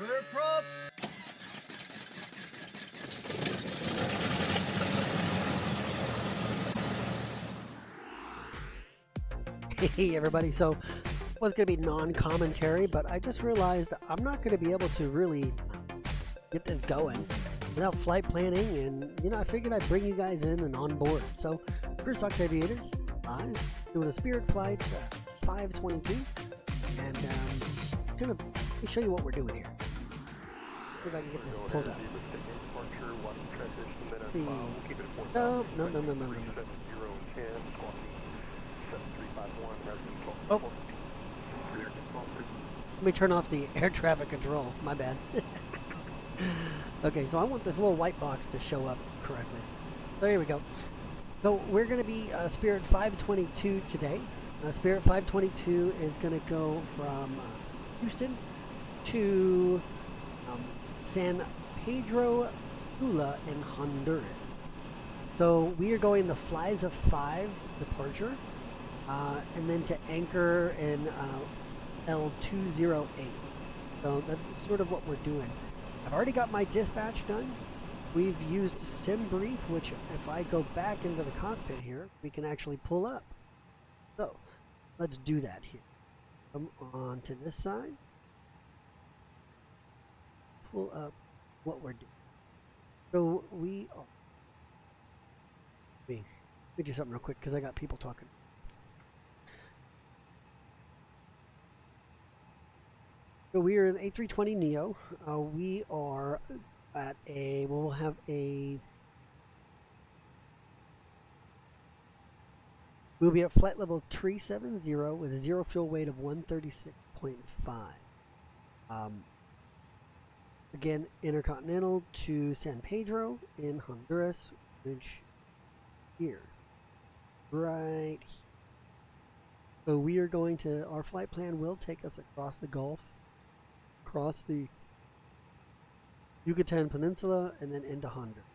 Turboprop. Hey everybody, so it was going to be non-commentary, but I just realized I'm not going to be able to really get this going without flight planning, and I figured I'd bring you guys in and on board. So First Ox Aviator live doing a Spirit Flight 522, and kind of let me show you what we're doing here. See if I can get this pulled up. Let's see. No. Oh. Let me turn off the air traffic control. My bad. Okay, so I want this little white box to show up correctly. So here we go. So we're going to be Spirit 522 today. Spirit 522 is going to go from Houston to San Pedro Sula in Honduras. So we are going the Flies of 5 departure, and then to anchor in L208. So that's sort of what we're doing. I've already got my dispatch done. We've used SimBrief, which if I go back into the cockpit here, we can actually pull up. So let's do that here. Come on to this side. Pull up what we're doing. So we are... Let me do something real quick because I got people talking. So we are in A320neo. We are at we'll have we'll be at flight level 370 with a zero fuel weight of 136.5. Again, intercontinental to San Pedro in Honduras, which here, right here. So we are going to, our flight plan will take us across the Gulf, across the Yucatan Peninsula, and then into Honduras.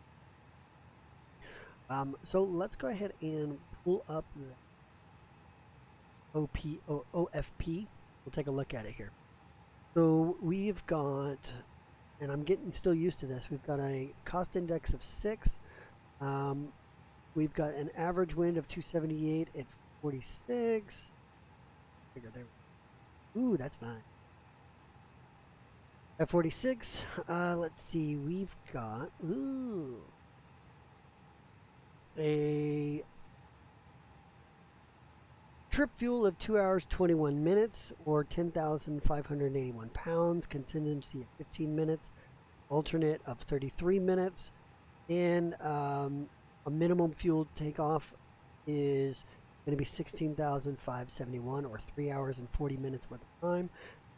So let's go ahead and pull up the OFP. We'll take a look at it here. So we've got, and I'm getting still used to this, we've got a cost index of 6. We've got an average wind of 278 at 46. Ooh, that's nice. At 46, let's see, we've got, a trip fuel of 2 hours 21 minutes or 10,581 pounds, contingency of 15 minutes, alternate of 33 minutes, and a minimum fuel takeoff is going to be 16,571 or 3 hours and 40 minutes worth of time.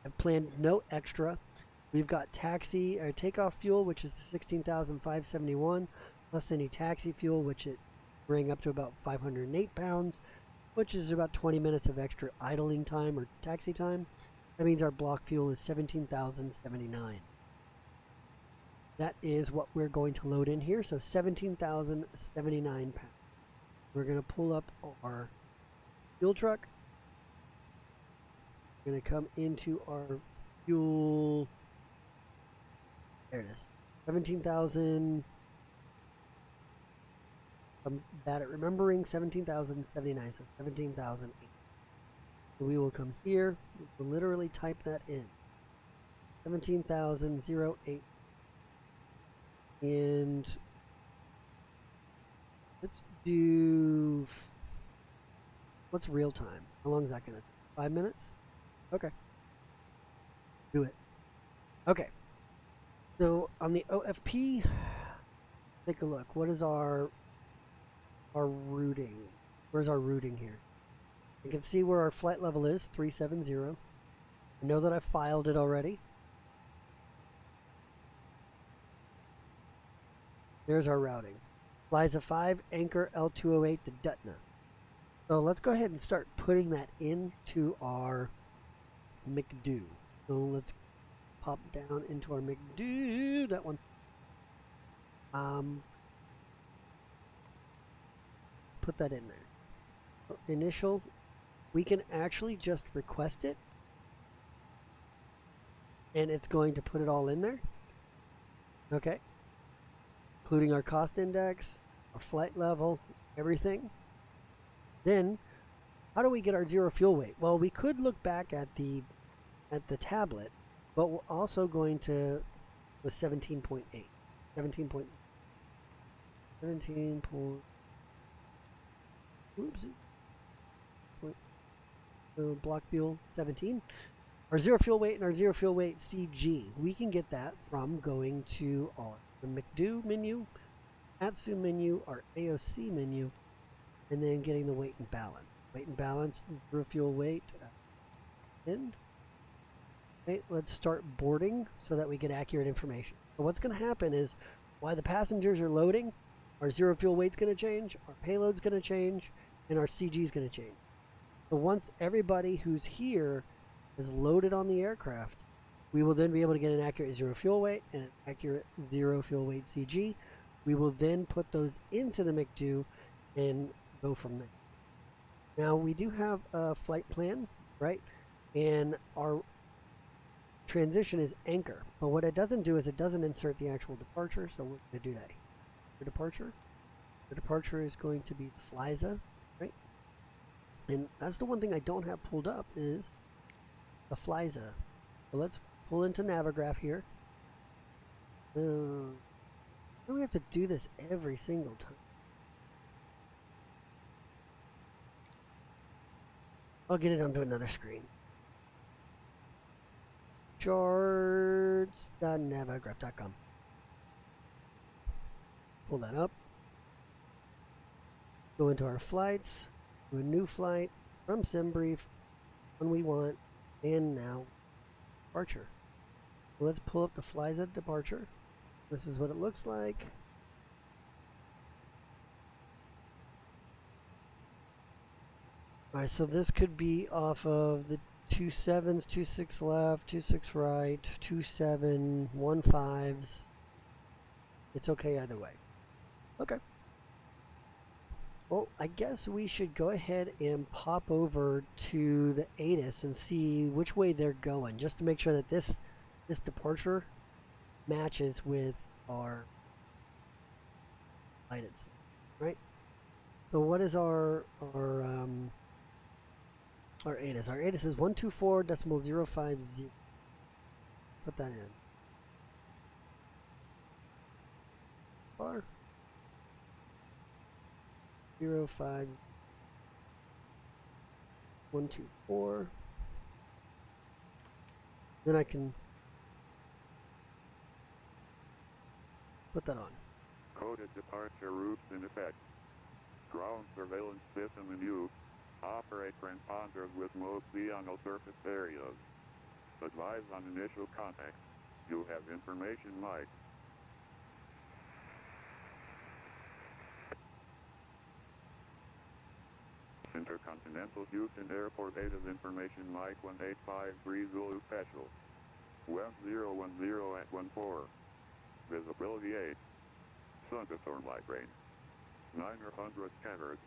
I've planned no extra. We've got taxi or takeoff fuel, which is the 16,571, plus any taxi fuel, which it bring up to about 508 pounds, which is about 20 minutes of extra idling time or taxi time. That means our block fuel is 17,079. That is what we're going to load in here. So 17,079 pounds. We're going to pull up our fuel truck. We're going to come into our fuel. There it is. 17,000. I'm bad at remembering. 17,079. So 17,008. So we will come here. We will literally type that in. 17,008. And let's do, what's real time? How long is that going to take? 5 minutes? Okay. Do it. Okay. So on the OFP, take a look. What is our routing? Where's our routing here? You can see where our flight level is, 370. I know that I filed it already. There's our routing. Flies of 5, anchor L208 to Dutna. So let's go ahead and start putting that into our McDo. So let's pop down into our McDo, that one. Put that in there. Initial, we can actually just request it. and it's going to put it all in there. Okay, including our cost index, our flight level, everything. Then, how do we get our zero fuel weight? Well, we could look back at the tablet, but we're also going to with 17.8, 17 point, 17 point, oopsie, point, block fuel 17. Our zero fuel weight and our zero fuel weight CG, we can get that from going to the McDo menu, ATSU menu, our AOC menu, and then getting the weight and balance. Weight and balance, zero fuel weight, end. Okay, let's start boarding so that we get accurate information. So what's going to happen is, while the passengers are loading, our zero fuel weight's going to change, our payload's going to change, and our CG is going to change. So once everybody who's here is loaded on the aircraft, we will then be able to get an accurate zero fuel weight and an accurate zero fuel weight CG. We will then put those into the McDo and go from there. Now we do have a flight plan, right? And our transition is anchor, but what it doesn't do is it doesn't insert the actual departure, so we're going to do that. For departure, the departure is going to be the FLYZA, right? And that's the one thing I don't have pulled up is the FLYZA. So let's pull into Navigraph here. We have to do this every single time. I'll get it onto another screen. Charts.navigraph.com. Pull that up. Go into our flights. Do a new flight from SimBrief. One we want. And now departure. So let's pull up the FLYZA departure. This is what it looks like. Alright, so this could be off of the 27s, 26 left, 26 right, 27, 15s. It's okay either way. Okay. Well, I guess we should go ahead and pop over to the ATIS and see which way they're going, just to make sure that this departure matches with our guidance, right? So what is our ATIS? Our ATIS is 124.050. Put that in. Bar 05 124. Then I can put that on. Coded departure routes in effect. Ground surveillance system in use. Operate transponders with most beyond surface areas. Advise on initial contact. You have information Mike. Intercontinental Houston Airport ATIS information Mike 1853 Zulu Special. Web 010 at 14. Visibility 8. Thunderstorm light rain. 900 scatters.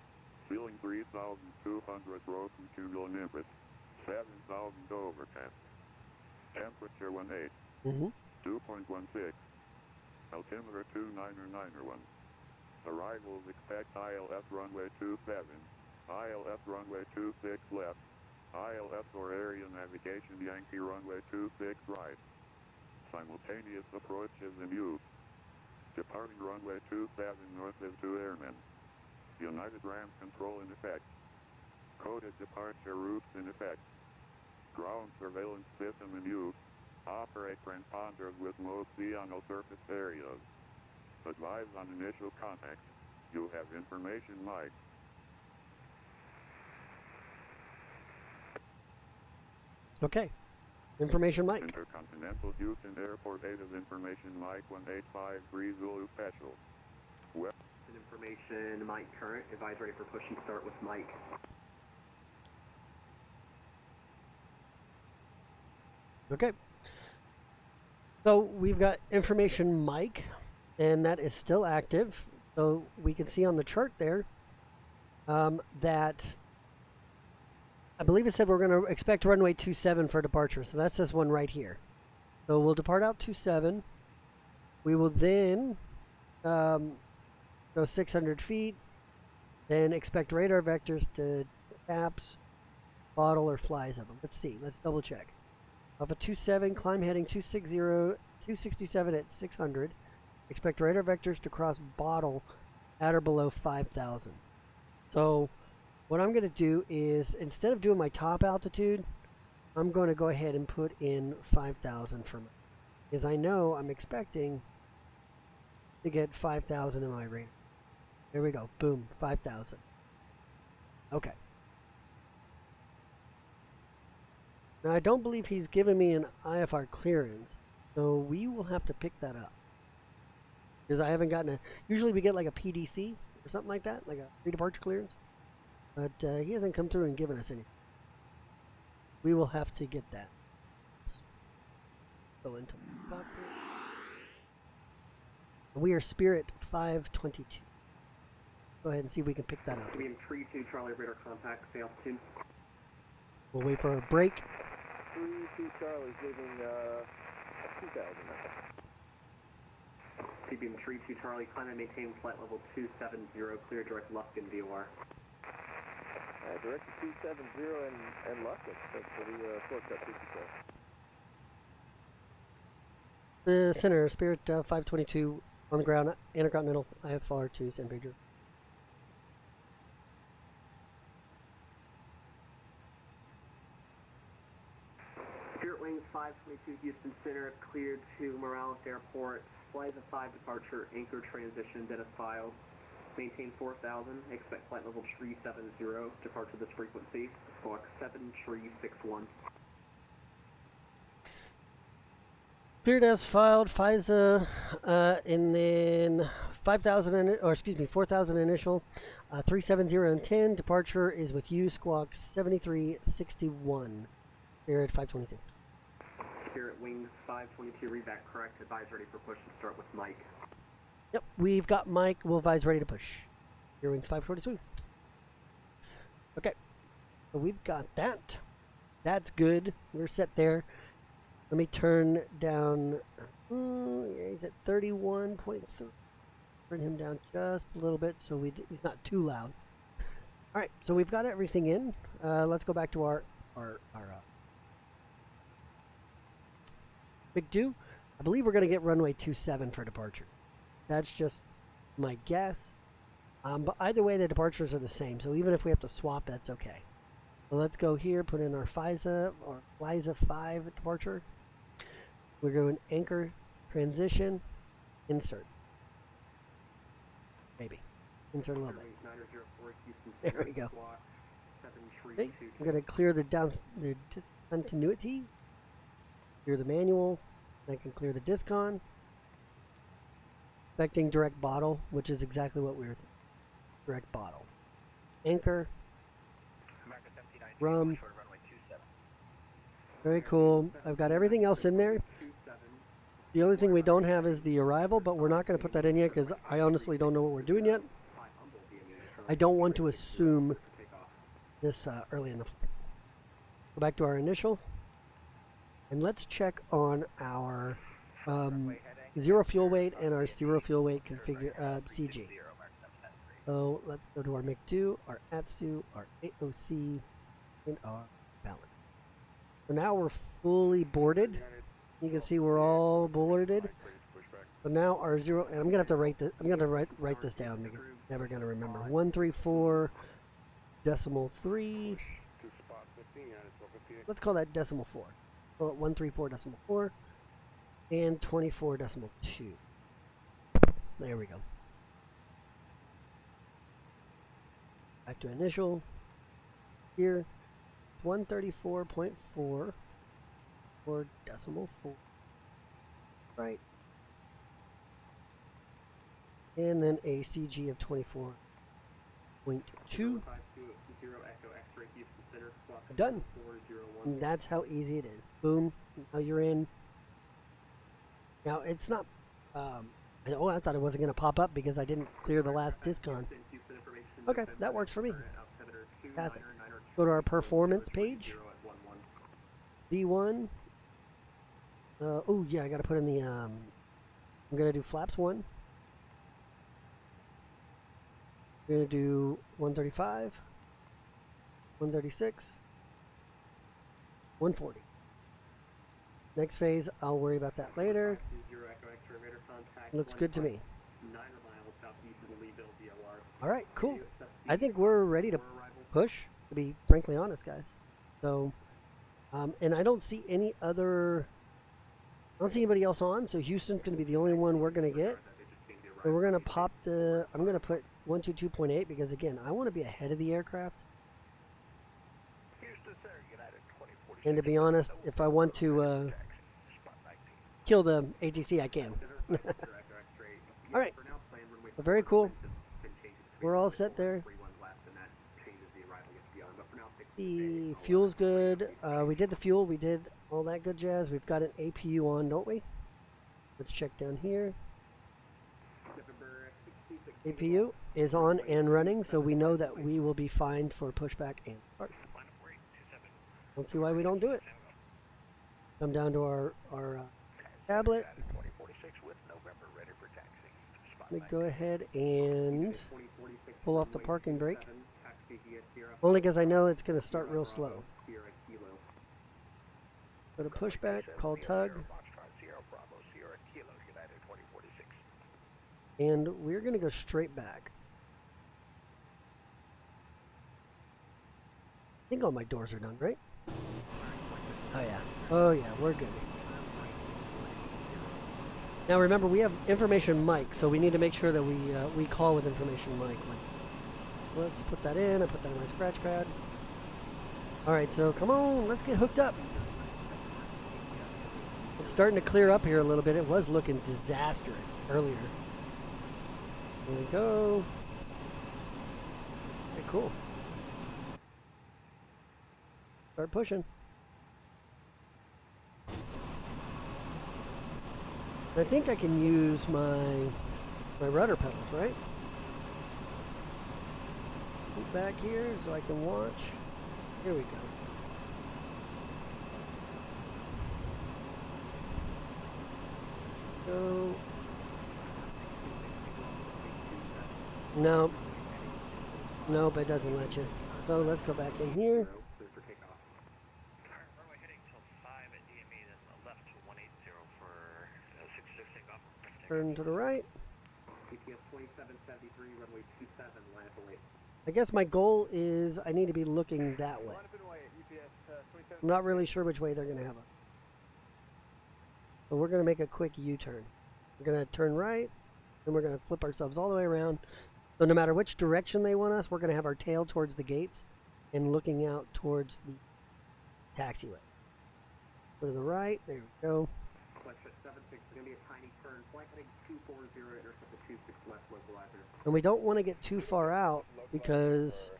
Ceiling 3,200 broken cumulonimbus. 7,000 overcast. Temperature 18. 2.16. Altimeter 29901. Arrivals expect ILS runway 27. ILS runway 26 left. ILS or area navigation Yankee runway 26 right. Simultaneous approach is in use. Departing runway 27 north is 2 airmen. United Ram control in effect. Coded departure routes in effect. Ground surveillance system in use. Operate transponders with most beyond surface areas. Advise on initial contact. You have information Mike. Okay. Information Mike. Intercontinental Houston Airport ATIS information Mike 1853 Zulu Special. Web information Mike current. Advise ready for push and start with Mike. Okay. So we've got information Mike, and that is still active. So we can see on the chart there that I believe it said we're going to expect runway 27 for departure. So that's this one right here. So we'll depart out 27. We will then go 600 feet, then expect radar vectors to taps, bottle, or flies of them. Let's see. Let's double check. Up a 27, climb heading 267 at 600. Expect radar vectors to cross bottle at or below 5,000. So what I'm going to do is, instead of doing my top altitude, I'm going to go ahead and put in 5,000 for me, because I know I'm expecting to get 5,000 in my radar. There we go. Boom. 5,000. Okay. Now, I don't believe he's given me an IFR clearance, so we will have to pick that up. Because I haven't gotten a... Usually we get like a PDC or something like that, like a pre-departure clearance. But he hasn't come through and given us any. We will have to get that. Go into the cockpit. We are Spirit 522. Go ahead and see if we can pick that up. Beam 3-2 Charlie radar contact, stay altitude. We'll wait for a break. 3-2 Charlie's leaving 2,000. Beam 3-2 Charlie, climb and maintain flight level 270, clear direct Lufkin VOR. Direct to 270 and Lufkin. Thanks for the shortcut, 2 Center, Spirit 522 on the ground, intercontinental, IFR to San Pedro. Spirit Wings 522 Houston Center, cleared to Morales Airport. Flight of 5 departure, anchor transition, data filed. Maintain 4,000, expect flight level 370, depart to this frequency, squawk 7361. Cleared as filed, FISA, and then 5,000, or excuse me, 4,000 initial, 370 and 10. Departure is with you, squawk 7361. Spirit 522. Spirit Wings 522, read back correct, advise ready for push and start with Mike. Yep, we've got Mike, we'll advise ready to push. Spirit Wings 522. Okay, so we've got that. That's good, we're set there. Let me turn down, yeah, he's at 31.3. Turn him down just a little bit so he's not too loud. All right, so we've got everything in. Let's go back to our big do. I believe we're going to get runway 27 for departure. That's just my guess. But either way, the departures are the same. So even if we have to swap, that's okay. So let's go here, put in our FISA or FISA 5 departure. We're going anchor, transition, insert. Maybe. Insert a little bit. There we go. Okay, I'm going to clear the discontinuity. Clear the manual. I can clear the discon. Expecting direct bottle, which is exactly what we were thinking. Direct bottle. Anchor. Rum. Very cool. I've got everything else in there. The only thing we don't have is the arrival, but we're not going to put that in yet because I honestly don't know what we're doing yet. I don't want to assume this early enough. Go back to our initial. And let's check on our zero fuel weight and our zero fuel weight configure CG. So let's go to our MIG-2, our ATSU, our AOC, and our balance. So now we're fully boarded. You can see we're all boarded. But now our zero, and I'm gonna have to write this. I'm gonna write this down. I'm never gonna remember. 134.3. Let's call that decimal 4. Call it 134.4 and 24.2. There we go. Back to initial. Here, 134.4 or decimal 4. Right. And then a CG of 24.2. Done. And that's how easy it is. Boom. Now you're in. Now it's not. I thought it wasn't going to pop up because I didn't clear the last discon. Okay, that works for me. Fantastic. Go to our performance page. V1. Oh yeah, I gotta put in the, I'm gonna do flaps 1. We're gonna do 135, 136, 140. Next phase, I'll worry about that later. Looks good to me. Alright, cool. I think we're ready to push, to be frankly honest, guys. So, and I don't see any other, I don't see anybody else on, so Houston's going to be the only one we're going to get. And we're going to pop the, I'm going to put 122.8 because, again, I want to be ahead of the aircraft. And to be honest, if I want to kill the ATC, I can. Alright, well, very cool. We're all set there. The fuel's good. We did the fuel. We did all that good jazz. We've got an APU on, don't we? Let's check down here. APU is on and running, so we know that we will be fine for pushback and start. Don't see why we don't do it. Come down to our tablet. Let me go ahead and pull off the parking brake. Only because I know it's going to start real slow. Go to pushback, call tug. And we're going to go straight back. I think all my doors are done, right? Oh yeah. Oh yeah, we're good. Now remember, we have information mic, so we need to make sure that we call with information mic. Let's put that in. I put that in my scratch pad. Alright, so come on, let's get hooked up. It's starting to clear up here a little bit. It was looking disastrous earlier. There we go. Okay, cool. Start pushing. I think I can use my rudder pedals, right? Move back here so I can watch. Here we go. So, no. Nope, it doesn't let you. So let's go back in here. Turn to the right. I guess my goal is I need to be looking that way. I'm not really sure which way they're going to have us. But we're going to make a quick U-turn. We're going to turn right, and we're going to flip ourselves all the way around. So no matter which direction they want us, we're going to have our tail towards the gates and looking out towards the taxiway. Go to the right. There we go. And we don't want to get too far out because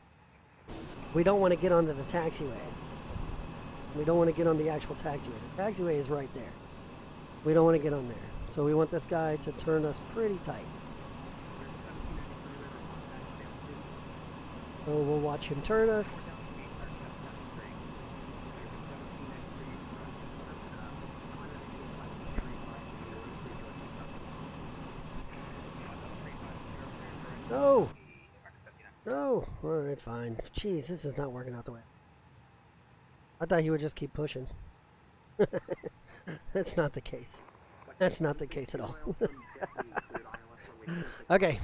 we don't want to get onto the taxiway. We don't want to get on the actual taxiway. The taxiway is right there. We don't want to get on there. So we want this guy to turn us pretty tight. So we'll watch him turn us. No! No! Alright, fine. Jeez, this is not working out the way. I thought he would just keep pushing. That's not the case. That's not the case at all. Okay.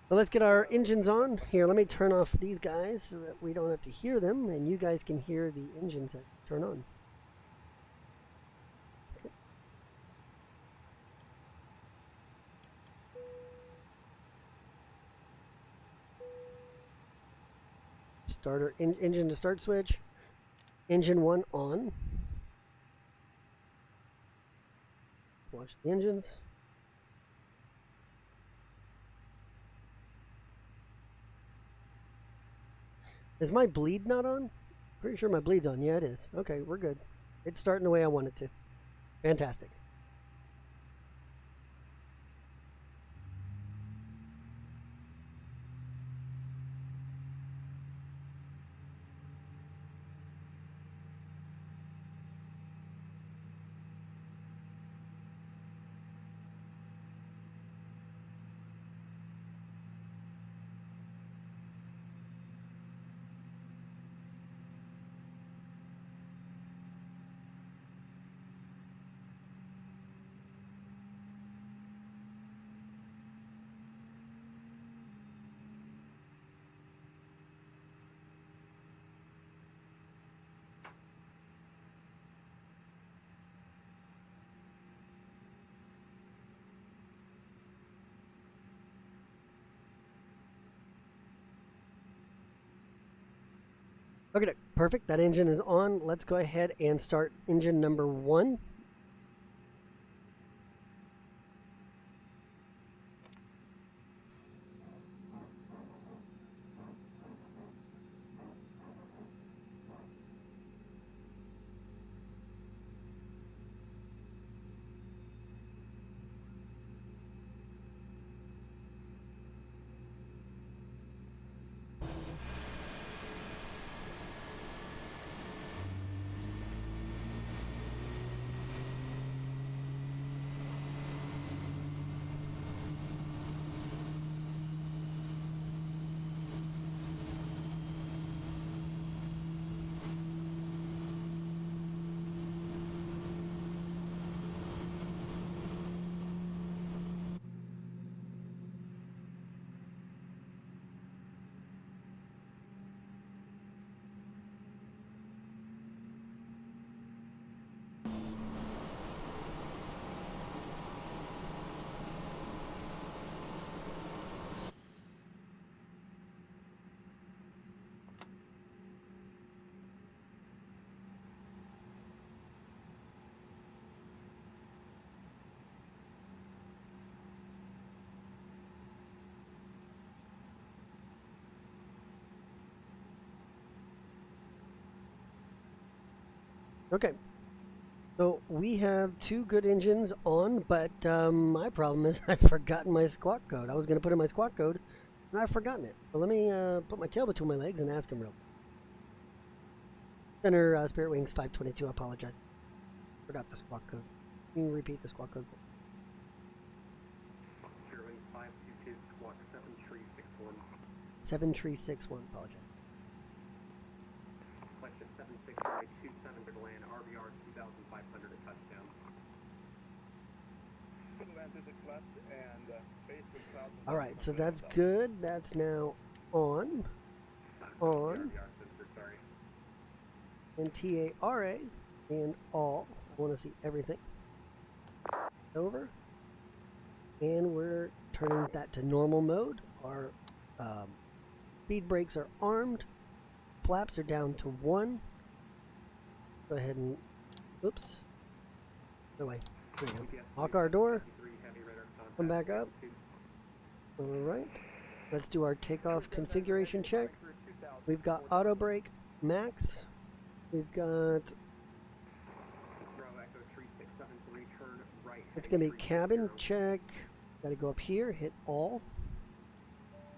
Well, let's get our engines on. Here, let me turn off these guys so that we don't have to hear them, and you guys can hear the engines that turn on. Okay. Starter, engine to start switch. Engine 1 on. Watch the engines. Is my bleed not on? Pretty sure my bleed's on. Yeah, it is. Okay, we're good. It's starting the way I want it to. Fantastic. Okay, perfect. That engine is on. Let's go ahead and start engine number 1. Okay, so we have 2 good engines on, but my problem is I've forgotten my squawk code. I was going to put in my squawk code, and I've forgotten it. So let me put my tail between my legs and ask him real quick. Center Spirit Wings 522, I apologize. Forgot the squawk code. Can you repeat the squawk code? Spirit Wings 522, squawk 7361. 7361, apologize. Question 76327 to land, RVR 2500 at touchdown. All right, so that's good. That's now on. On. And TARA and all. I want to see everything. Over. And we're turning that to normal mode. Our speed brakes are armed. Flaps are down to 1. Go ahead and, oops. No way. There we go. Lock our door. Come back up. All right. Let's do our takeoff configuration check. We've got auto brake max. We've got, it's going to be cabin check. Got to go up here, hit all.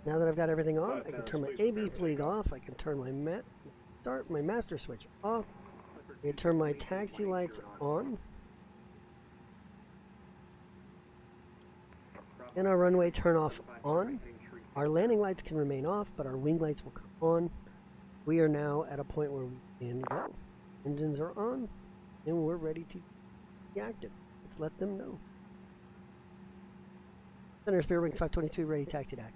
Now that I've got everything on, I can turn my AB fleet off. I can turn my master switch off. I can turn my taxi lights on. And our runway turn off on. Our landing lights can remain off, but our wing lights will come on. We are now at a point where we can go. Engines are on, and we're ready to be active. Let's let them know. Center Spirit Wings 522, ready, taxi act.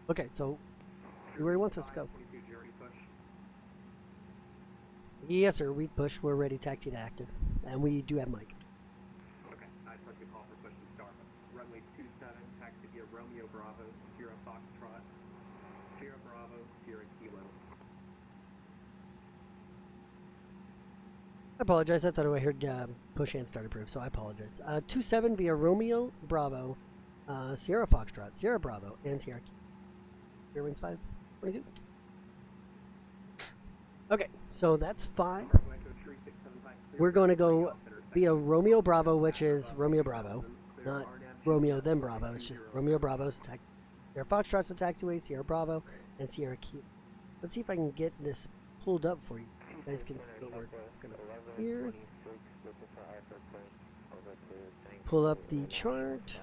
Okay, so where he wants us to go. Yes, sir, we pushed. We're ready, taxi to active. And we do have mic. Okay, I took the call for question start. Runway 27, taxi via Romeo Bravo, Sierra Foxtrot, Sierra Bravo, Sierra Kilo. I apologize. I thought I heard push and start approved, so I apologize. 27 via Romeo Bravo, Sierra Foxtrot, Sierra Bravo, and Sierra Kilo. Spirit Wings 522. Okay, so that's 5. We're going to go via Romeo Bravo, which is Romeo Bravo, not Romeo then Bravo. It's just Romeo Bravo's taxi. Sierra Foxtrot's the taxiway, Sierra Bravo, and Sierra Kilo. Let's see if I can get this pulled up for you. You guys can see what we're going to here. Pull up the chart.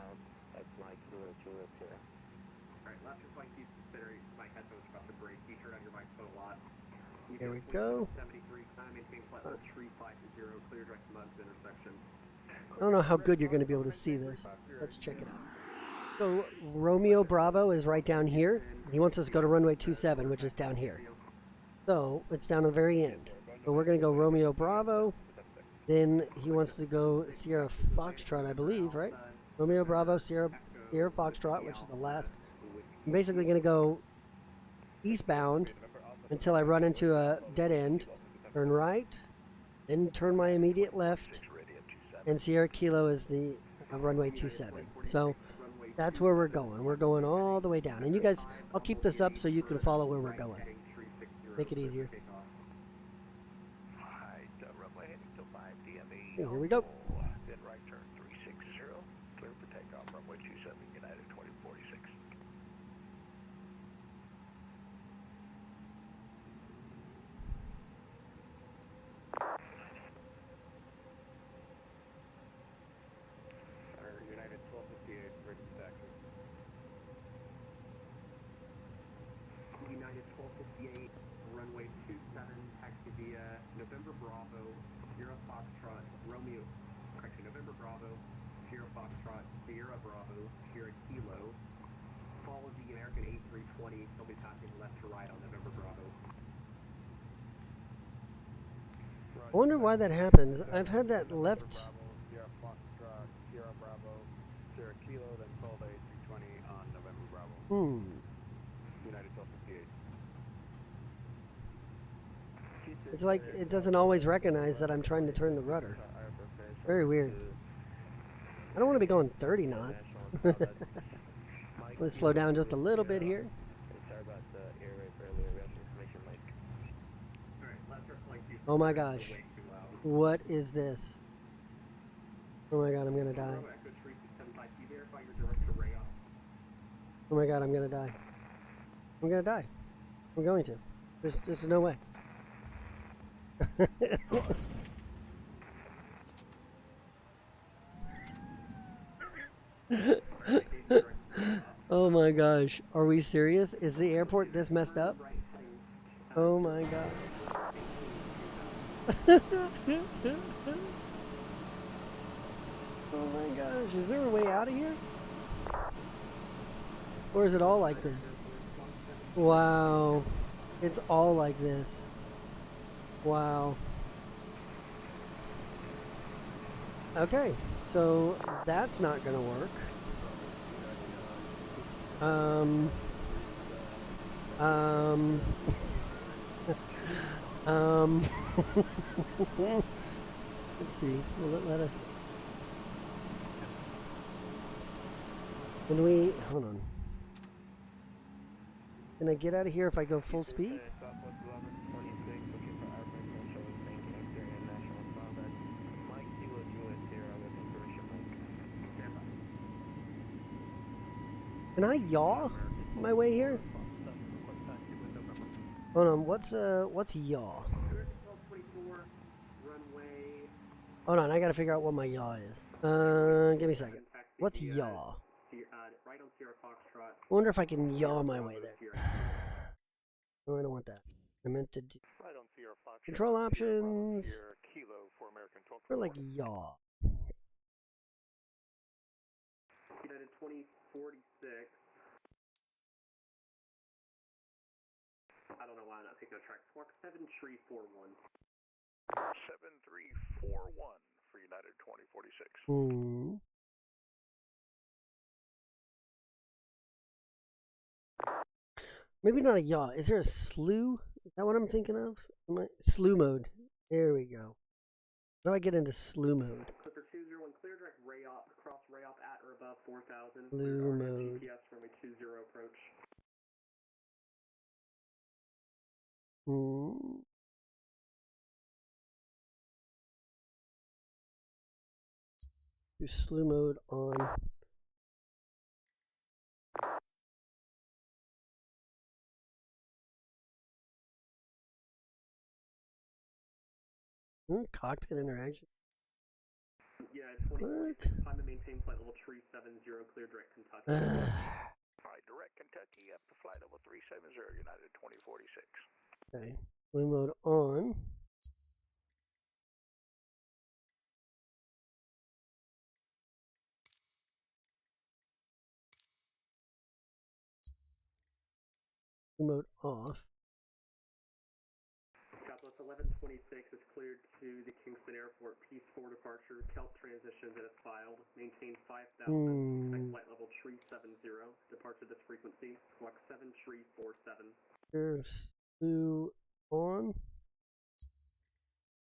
Here we go. I don't know how good you're going to be able to see this. Let's check it out. So Romeo Bravo is right down here. He wants us to go to runway 27, which is down here. So it's down to the very end. So we're going to go Romeo Bravo. Then he wants to go Sierra Foxtrot, I believe, right? Romeo Bravo, Sierra Foxtrot, which is the last I'm basically going to go eastbound until I run into a dead end, turn right, then turn my immediate left, and Sierra Kilo is the runway 27. So that's where we're going. We're going all the way down. And you guys, I'll keep this up so you can follow where we're going. Make it easier. Okay, here we go. Then right turn 360, clear for takeoff, runway 27, United 2046. United 1258, ready for taxi. United 1258, runway 27, taxi via November Bravo, Sierra Foxtrot, Romeo, correction, November Bravo, Sierra Foxtrot, Sierra Bravo, Sierra Kilo, follow the American A320, they'll be passing left to right on November Bravo. I wonder why that happens. I've had that left. Bravo, Sierra Foxtrot, Sierra Bravo, Sierra Kilo, then follow the A320 on November Bravo. United 1258. It's like it doesn't always recognize that I'm trying to turn the rudder. Very weird. I don't want to be going 30 knots. Let's slow down just a little bit here. Sorry about the airway earlier. We have some information, Mike. Oh my gosh. What is this? Oh my god, I'm gonna die. Oh my god, I'm gonna die. I'm gonna die. I'm going to. There's no way. Oh my gosh. Are we serious? Is the airport this messed up? Oh my god. Oh my gosh. Is there a way out of here? Or is it all like this? Wow. It's all like this. Wow. Okay, so that's not gonna work. Let's see. Will it let us? Can we? Hold on. Can I get out of here if I go full speed? Can I yaw my way here? Hold on, what's yaw? Hold on, I gotta figure out what my yaw is. Give me a second. What's yaw? I wonder if I can yaw my way there. Oh, I don't want that. I meant to do control options. Or like yaw. United 2046. I don't know why I'm not picking a track. Squawk 7341. 7341 for United 2046. Maybe not a yaw. Is there a slew? Is that what I'm thinking of? Slew mode. There we go. How do I get into slew mode? Clipper 201, clear direct Rayop, cross Rayop at or above 4,000. Slew mode. GPS runway 20 approach. Do slew mode on. Cockpit interaction. Yeah, 2046. Time to maintain flight level 370, clear direct Kentucky. Alright, direct Kentucky up to flight level 370, United 2046. Okay, slew mode on. Slew mode off. Southwest 1120, 626 is cleared to the Kingston Airport Piece 4 departure. Kelp transition that is filed. Maintain 5,000. Expect flight level 370. Departure this frequency. Squawk 7347. Here's two on.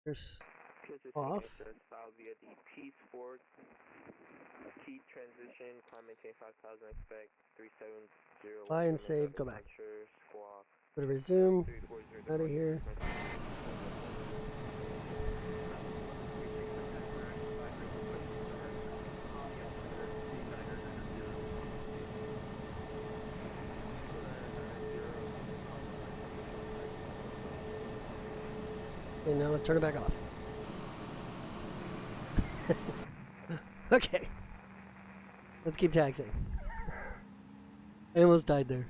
Here's off. Filed via the Piece 4. Key transition. Climb maintain 5,000. Expect 370. Fly and save. Go back. Squawk. Go to resume. Out of here. Okay, now let's turn it back off. Okay. Let's keep taxiing. I almost died there.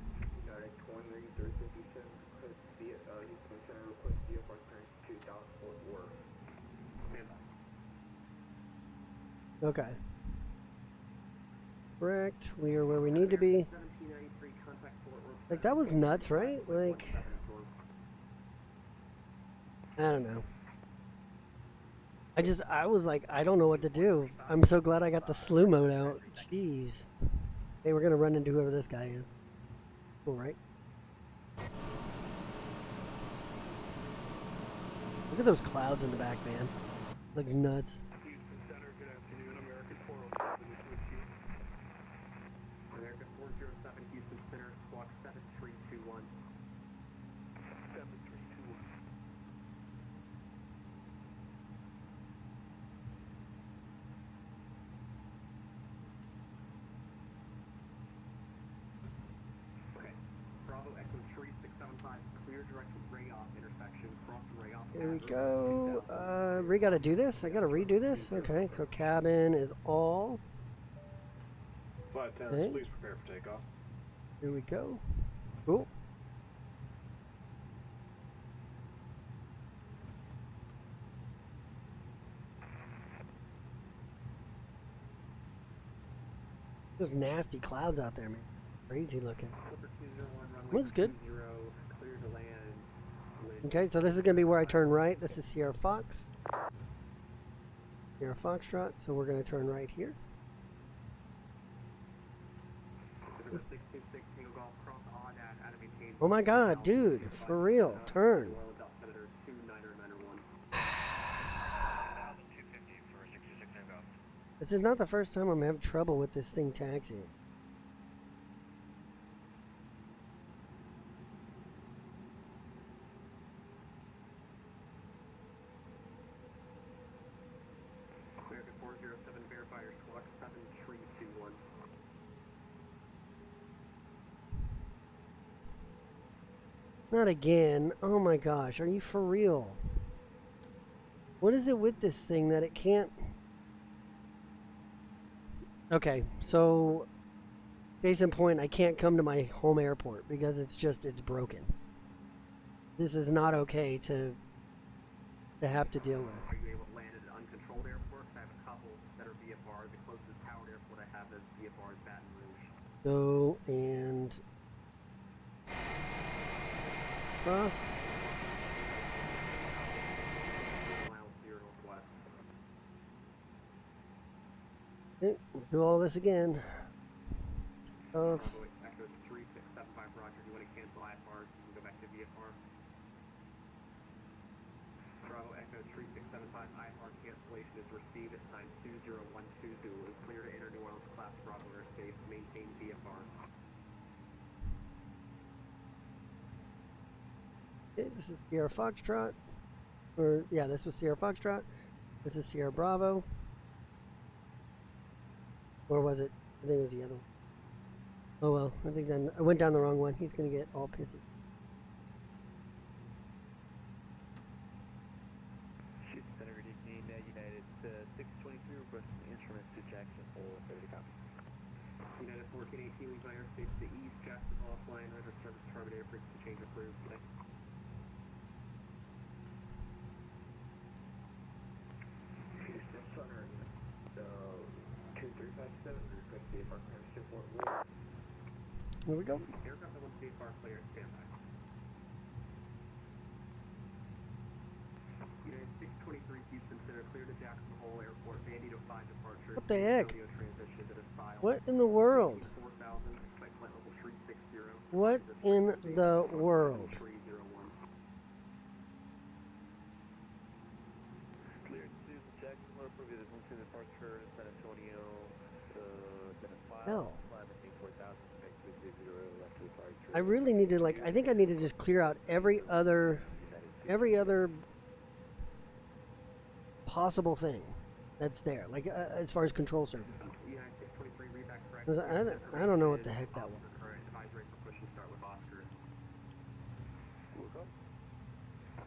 Okay. Correct. We are where we need to be. Like, that was nuts, right? Like, I don't know. I was like, I don't know what to do. I'm so glad I got the slew mode out. Jeez. Hey, we're gonna run into whoever this guy is. Cool, right? Look at those clouds in the back, man. Looks nuts. Houston Center, good afternoon. American 407 is with you. American 407, Houston Center, squawk 7321. 7321. Okay. Bravo Echo 3675, clear direct with Rayoff intersection, cross Rayoff. Here we go. We gotta do this? I gotta redo this? Okay, so cabin is all. Flight attendants, please prepare for takeoff. Here we go. Cool. There's nasty clouds out there, man. Crazy looking. Looks good. Okay, so this is going to be where I turn right. This is Sierra Fox. Sierra Foxtrot, so we're going to turn right here. Oh my god, dude, for real, turn. This is not the first time I'm having trouble with this thing taxiing. American 407, verify your squawk 7321. Not again. Oh my gosh, are you for real? What is it with this thing that it can't... Okay, so case in point, I can't come to my home airport because it's broken. This is not okay to have to deal with. Are you able to land at an uncontrolled airport? I have a couple that are VFR. The closest powered airport I have is VFR is Baton Rouge. Go and crossed. Miles 0 northwest. Okay, we'll do all this again. Bravo Echo 3675, Roger. Do you want to cancel IFR? You can go back to VFR. Bravo Echo 3675, IFR cancellation is received at time 20120. Is clear to enter New Orleans class Bravo airspace. Maintain VFR. Okay, this is Sierra Foxtrot. Or, yeah, this was Sierra Foxtrot. This is Sierra Bravo. Or was it? I think it was the other one. Oh well, I think I went down the wrong one. He's going to get all pissy. Houston Center, good evening. United 623 requesting instruments to Jackson for 30 copy. United 1418, leave my airspace to the east. Jackson offline. River service terminator. Frequency change approved. Houston Center, 2357, request VFR clearance to Fort Worth. Here we go. Aircraft that wants VFR clearance, standby. United 623 Houston Center, clear to Jackson Hole Airport, Bandito 5 departure. What the San heck? Antonio transition to Desile. What in the world? 4000, expect flight level 360. What in the world? 301. Clear to Jackson Hole, appropriate to departure San Antonio, Desile, Hell. climb maintain 4000, expect 360 after departure. I really need to I think I need to just clear out every other possible thing that's there, like as far as control surfaces. United 623 reback correct. 'Cause I don't know what the heck that was. Current advisory for push and start with Oscar.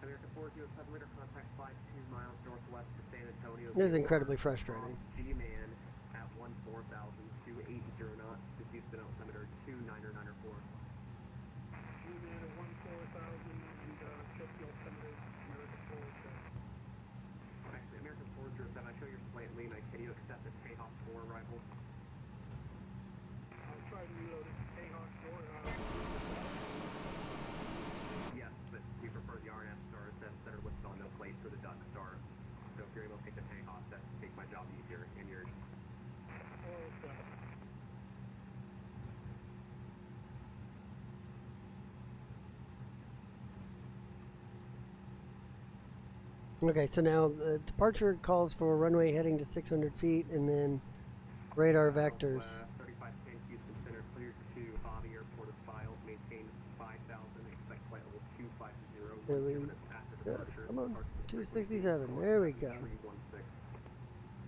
American 407 radar contact 52 miles northwest of San Antonio. This is incredibly frustrating. G-Man at 14,000, 280 knots to Houston altimeter 29904. G-Man at 14,000 and check the altimeter, American 407. Actually, American 407, I show your slant lean. Can you accept this KIAH 4 arrival? I'll try to reload it. KIAH 4. Yes, but we prefer the RNF stars that are listed on no plate for the duck star. So if you're able to take the KIAH, that makes my job easier and yours. Okay, so now the departure calls for runway heading to 600 feet and then radar vectors. 3510 Houston Center, cleared to Hobby Airport of Files, maintain 5,000, expect flight level 250. There we go. Come on, 267. There we go.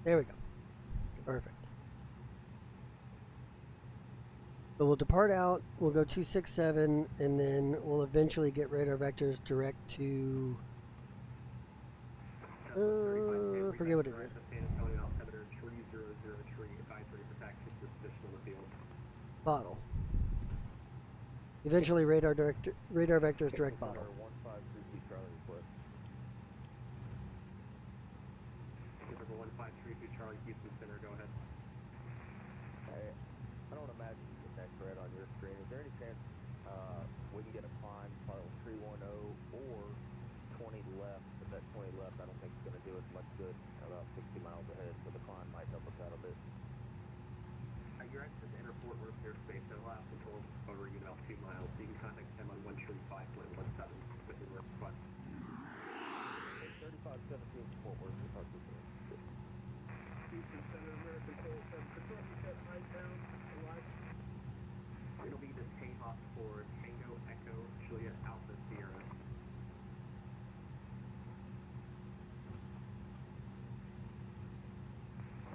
There we go. Perfect. So we'll depart out, we'll go 267, and then we'll eventually get radar vectors direct to... forget what it is. San Antonio altimeter 3003, advisory for taxi position on the field. Bottle. Eventually radar vectors direct bottle. 153 Charlie request. Number 1532 Charlie Houston Center, go ahead. I don't imagine you get that red on your screen. Is there any chance we can get a climb, pilot 310 or 20 left? But that 20 left, I don't think it's going to do us much good. About 60 miles ahead, so the climb might help us out a bit. Your access to enter Fort Worth airspace, so allow control over you about 2 miles. So you can contact them on 135.17 with your request. 3517 Fort Worth departure. Houston Center, American 407. Control set right down. Alive. It'll be the KIAH 4 Tango Echo Juliet Alpha Sierra.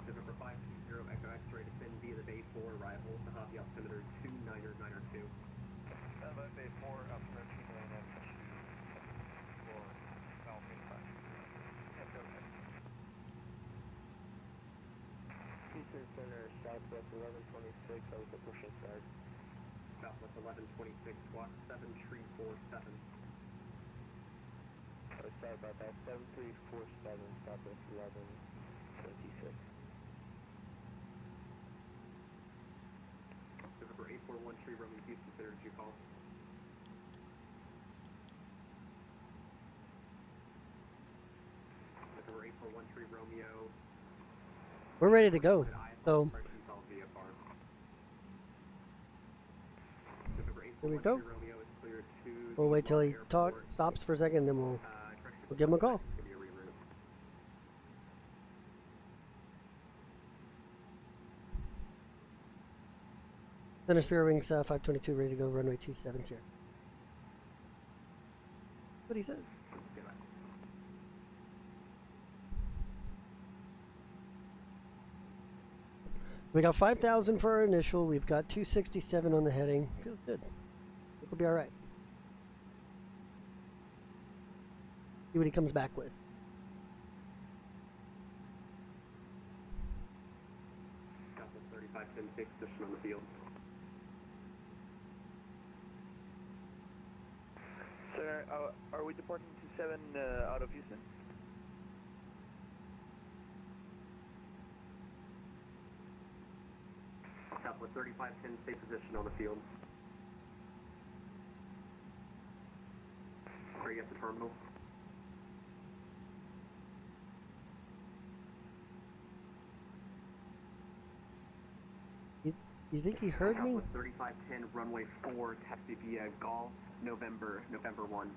November 520 Echo X-ray descend via the Bay 4 arrival to Hobby altimeter 29902. Bay 4 altimeter 29902 for Alpha 5. Echo X. Houston Center, Southwest 1126, I was at pushing start. Southwest 1126, squawk 7347. Sorry about that, 7347, Southwest 1126. November 8413 Roman Houston Center, did you call? November 8413 Romeo. We're ready to go. So here we go. We'll wait till he stops for a second, then we'll give him a call. Center Spirit Wings 522 ready to go, runway 27 here. What he said. We got 5,000 for our initial. We've got 267 on the heading. Feels good. I think we'll be all right. See what he comes back with. Southwest 3510 position on the field. Sir, are we departing to 7 out of Houston? Southwest 3510, stay position on the field. Are you at the terminal? You think he heard me? 3510 runway 4 taxi via Golf, November 1.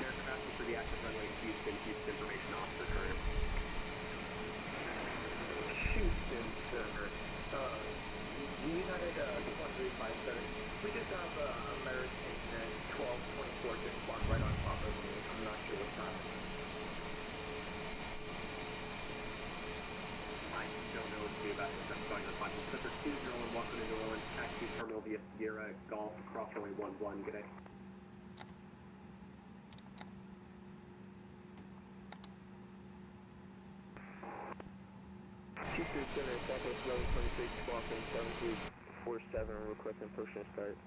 Aircraft for the active runway Houston information officer current. Houston, sir. United 1357. We just have American 1224 just walk right on top of me. I'm not sure what's happening. I don't know what to do about this. I'm going to find Pacific 201 welcome to New Orleans, taxi terminal via Sierra Golf, cross runway 11. Good day. Houston Center, Southwest 1126, walking 7247, requesting push and start.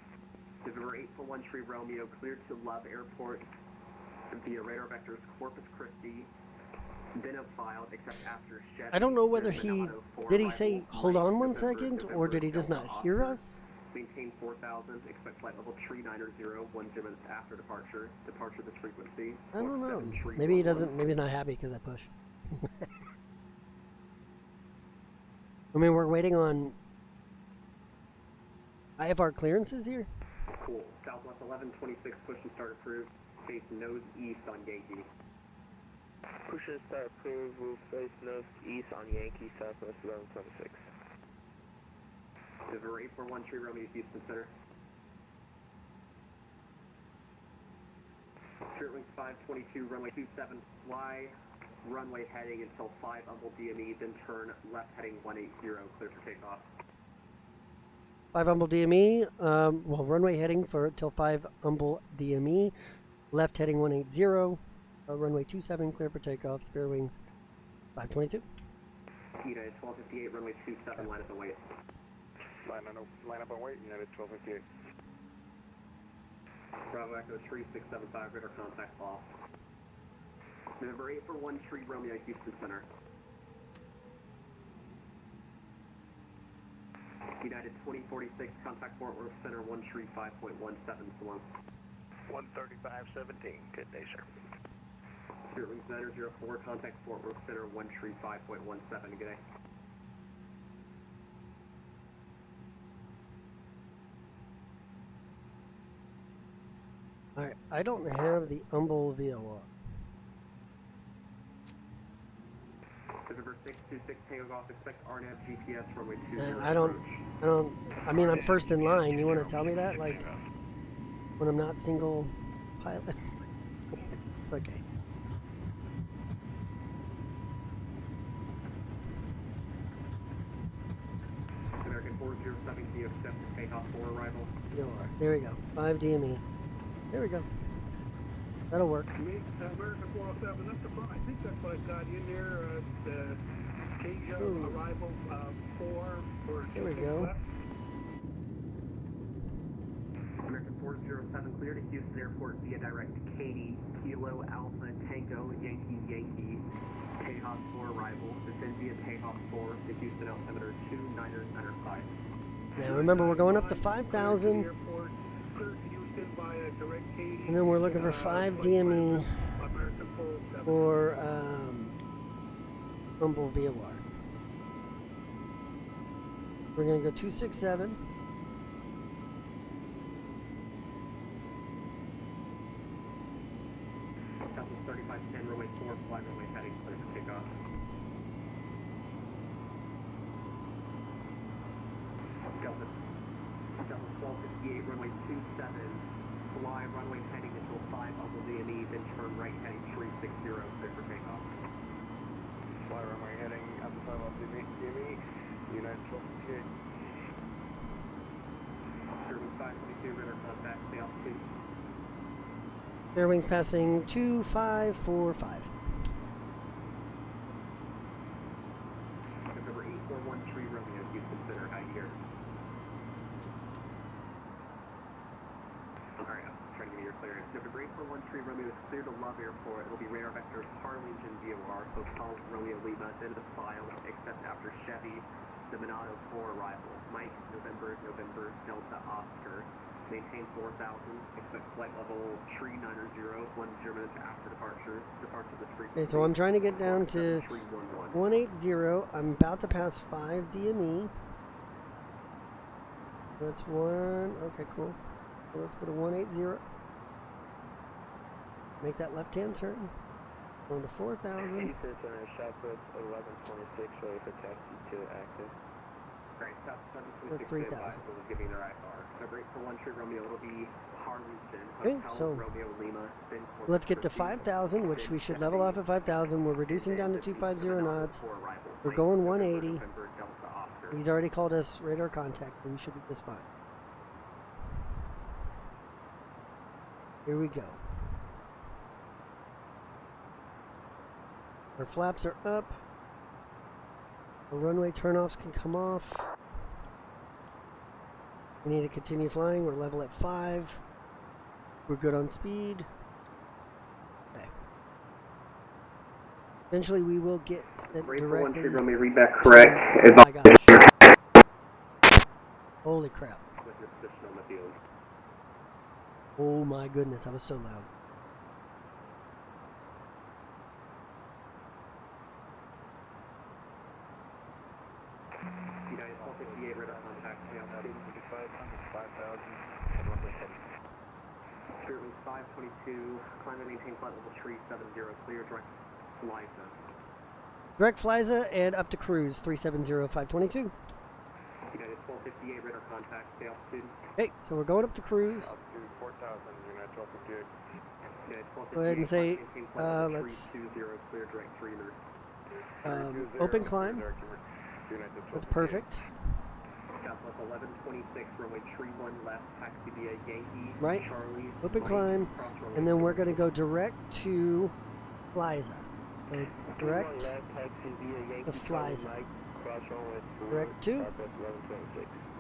November 841 Tree Romeo, cleared to Love Airport via radar vectors Corpus Christi, Benham filed, except after Chevy. I don't know whether did he say, hold on one second, or did he just not hear us? Maintain 4000, expect flight level 3990, 1 minutes after departure. Departure this frequency. I don't know. Maybe he doesn't, maybe he's not happy because I pushed. I mean, we're waiting on IFR clearances here. Cool. Southwest 1126, push and start approved. Face nose east on Yankee. Push and start approved, we'll face nose east on Yankee, Southwest 1126. November 841 Tree Romeo, Houston Center. Spirit Wings 522, runway 27, fly. Runway heading until 5 Humble DME, then turn left heading 180, clear for takeoff. 5 Humble DME, well, runway heading for till 5 Humble DME, left heading 180, runway 27, clear for takeoff, Spirit Wings 522. United 1258, runway 27, line up and wait. Line up and wait, United 1258. Bravo Echo 3675, radar contact off. November 841 Tree Romeo, Houston Center. United 2046, contact Fort Worth Center 135.17 Salon. 13517. Good day, sir. Spirit Wings 904, contact Fort Worth Center 135.17. Good day. Alright, I don't have the Humble VLR. November 626, Tango Golf, expect RNAV GPS runway 20. I mean, I'm first in line. You want to tell me that? Like, when I'm not single pilot? It's okay. American 407, can you accept the takeoff for arrival? There we go. 5 DME. There we go. That'll work. American 407, that's the, I think that's what I got in there. The KIAH arrival 4 for there we go. Left. American 407, clear to Houston Airport via direct Katy, Kilo Alpha Tango Yankee Yankee. Tejas 4 arrival. Descend via Tejas 4 to Houston altimeter 2995. Now remember, we're going up to 5,000. And then we're looking for 5 DME for Humble VLR. We're going to go 267. Southwest 3510, runway 4, fly runway heading, clear for takeoff. Delta 1258, runway 27. Fly runway heading until 5 Humble DME, then turn right heading 360, clear for takeoff. Fly runway heading up to 5 DME, United 1258. Spirit 522, radar contact, stay altitude. Air wings passing 2545. November 841 Tree Romeo, Houston Center, high here. Alright, I'm trying to give you your clearance. November 841 Tree Romeo is clear to Love Airport. It will be radar vectors Harlingen VOR, Hotel Romeo Lima, then the file, except after Chevy, the Monado 4 arrival. Mike, November, Delta Oscar. maintain 4,000, expect flight level tree 900, 10 minutes after departure. Departure of this frequency. Okay, so I'm trying to get down to 180. I'm about to pass 5 DME. That's one. Okay, cool. So let's go to 180. Make that left-hand turn. Going to 4,000. Eastern Center, Southwest 1126, ready for taxi to active. Great, South 726 3,000. was giving their IFR. So great for 1 Tree Romeo, it'll be Harleston, Okay, Hotel so Romeo Lima, then let's get to 5,000, which we should level off at 5,000. We're reducing down to 250 knots. We're going 180. He's already called us radar contact, so we should be just fine. Here we go. Our flaps are up. Our runway turnoffs can come off. We need to continue flying. We're level at 5. We're good on speed. Okay. Eventually we will get sent directly. Let me read that correct. Oh my gosh. Holy crap. With your position on the field. Oh my goodness, that was so loud. United 458 radar contact, altitude 5,000, Spirit wings 522, climb and maintain flight level tree 70, clear direct FLISA. Direct FLISA and up to cruise 370-522. United 458 radar contact, stay altitude. Okay, so we're going up to cruise. altitude 4,000, United 1258. United 458, Go ahead and say, maintain flight level let's 320, clear direct streamer. open climb. That's perfect. Southwest 1126, runway tree 1 left, taxi via Yankee, Right. Charlie. Open right, climb, and then we're going to go direct to FLISA. So direct to FLISA. Direct to.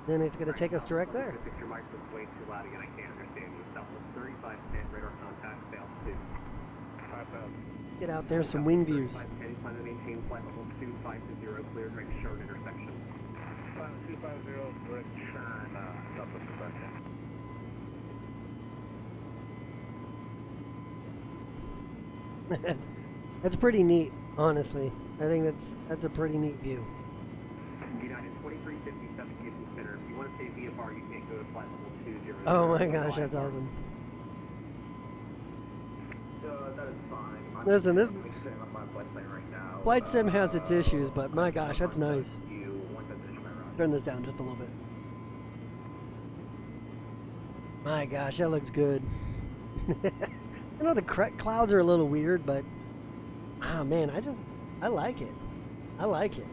Then it's going to take us direct there. Your microphone's way too loud again, I can't understand you. Southwest 3510, radar contact, stay altitude. 5,000. Get out there, some wing views. 3510, climb and maintain flight level 250, clear direct Sherman intersection. 250, direct Sherman, Southwest 510. That's pretty neat, honestly. I think that's a pretty neat view. United 2357 Houston Center. If you want to stay VFR, you can't go to flight level 20. Oh my gosh, that's awesome. That is fine. Listen, this sitting on my flight plane right now. Flight Sim has its issues, but my gosh, that's nice. Turn this down just a little bit. My gosh, that looks good. I know the clouds are a little weird, but oh man, I like it. I like it.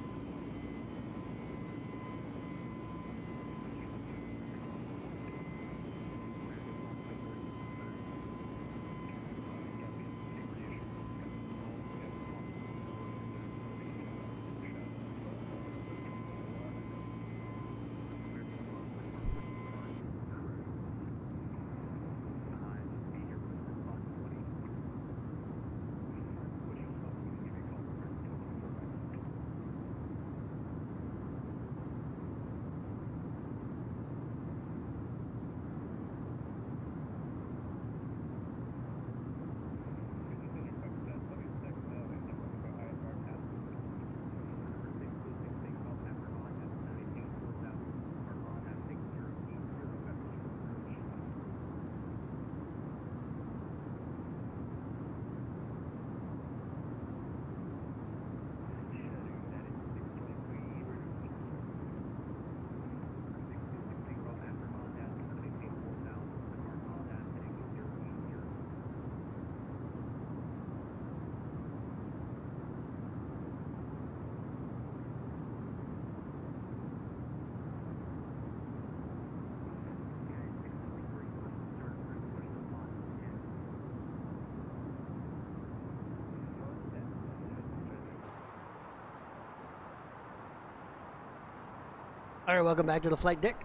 All right, welcome back to the flight deck.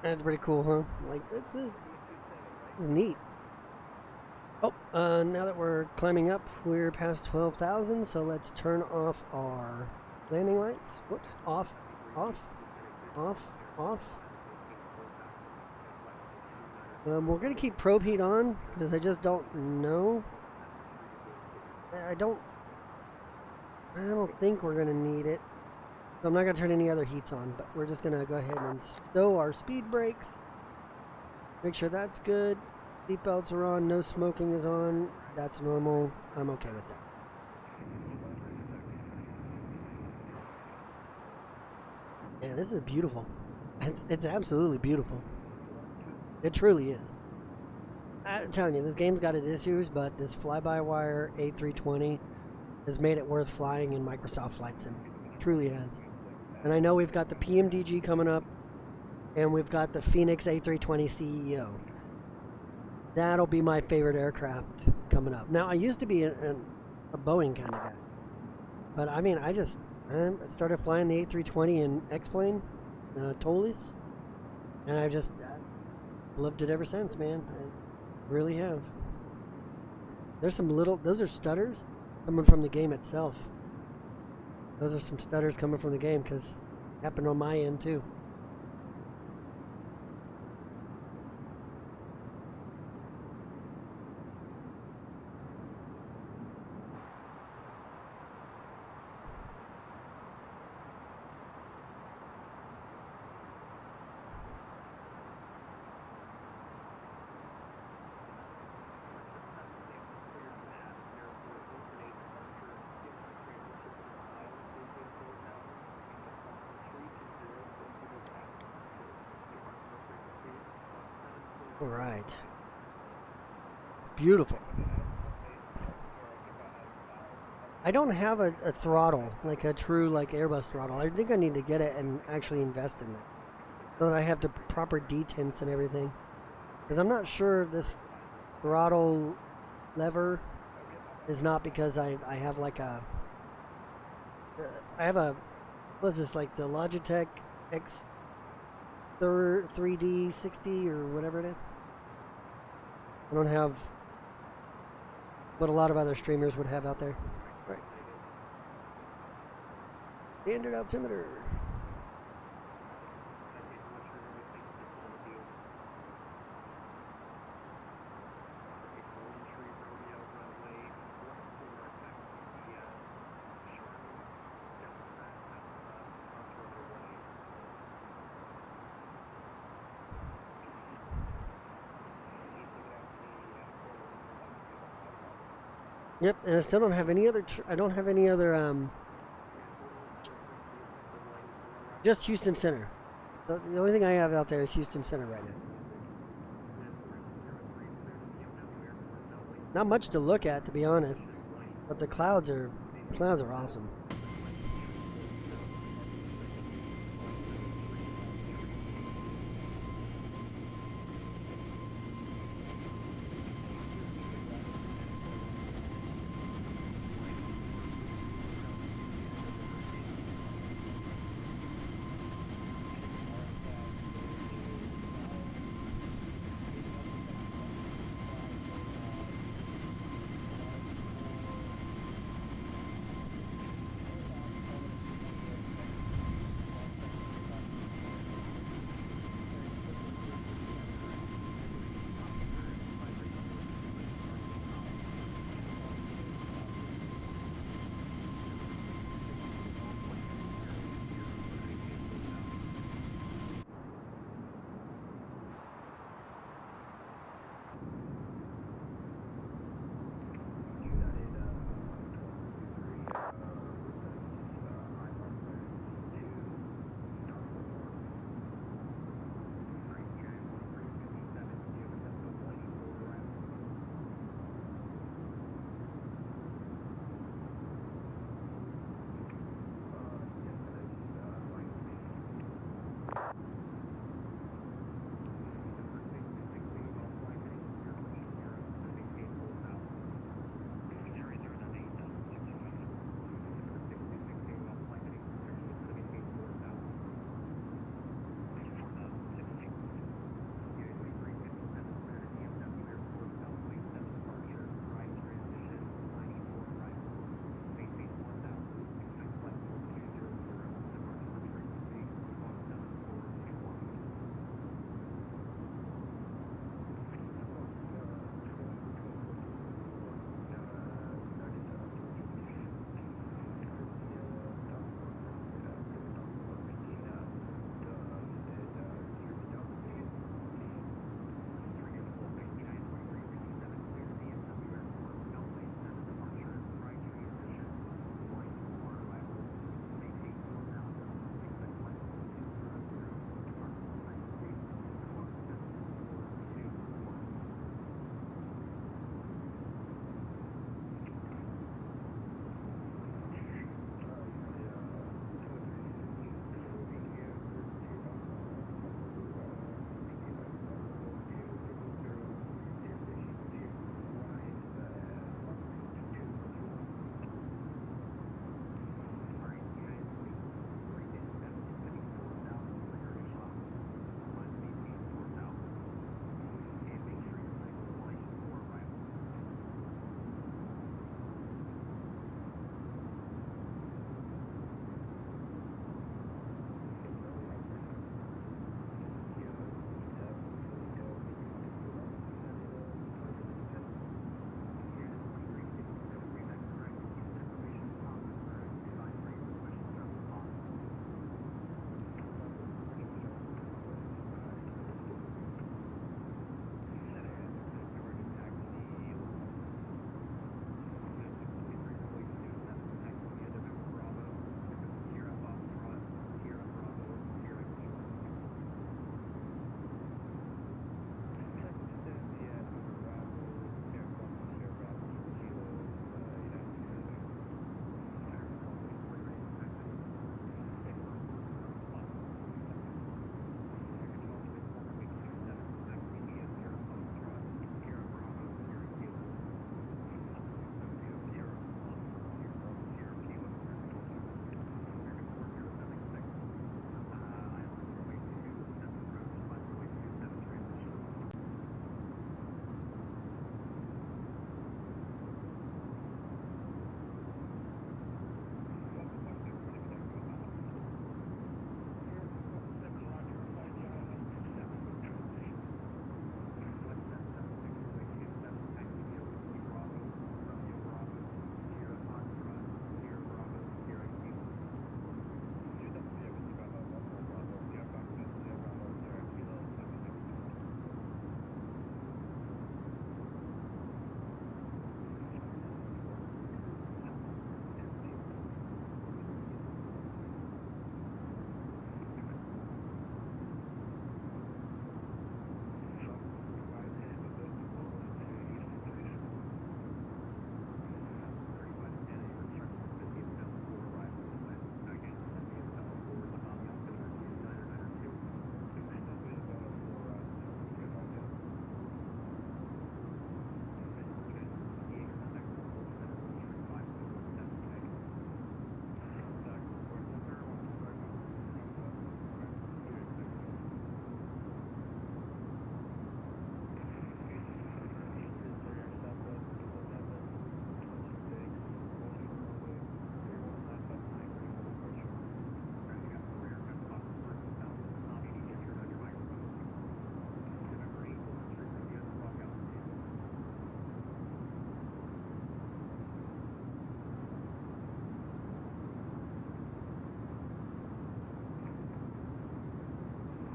That's pretty cool, huh? Like, it's neat. Oh, now that we're climbing up, we're past 12,000, so let's turn off our landing lights. Whoops, off, off, off, off. We're going to keep probe heat on because I just don't know. I don't think we're going to need it. So I'm not going to turn any other heats on, but we're just going to go ahead and stow our speed brakes. Make sure that's good. Seat belts are on. No smoking is on. That's normal. I'm okay with that. Yeah, this is beautiful. It's absolutely beautiful. It truly is. I'm telling you, this game's got its issues, but this fly-by-wire A320 has made it worth flying in Microsoft Flight Sim. It truly has. And I know we've got the PMDG coming up, and we've got the Phoenix A320 CEO. That'll be my favorite aircraft coming up. Now, I used to be a Boeing kind of guy, but I mean, I started flying the A320 in X-Plane, Tolis, and I've just loved it ever since, man. I really have. There's some those are stutters coming from the game itself. Those are some stutters coming from the game because it happened on my end too. All right. Beautiful. I don't have a throttle, like a true Airbus throttle. I think I need to get it and actually invest in that, so that I have the proper detents and everything. Because I'm not sure this throttle lever is not because I have like a what is this, like the Logitech X 3D 60 or whatever it is. I don't have what a lot of other streamers would have out there. Right. Standard altimeter. Yep, and I still don't have any other. I don't have any other. Just Houston Center. The only thing I have out there is Houston Center right now. Not much to look at, to be honest, but the clouds are awesome.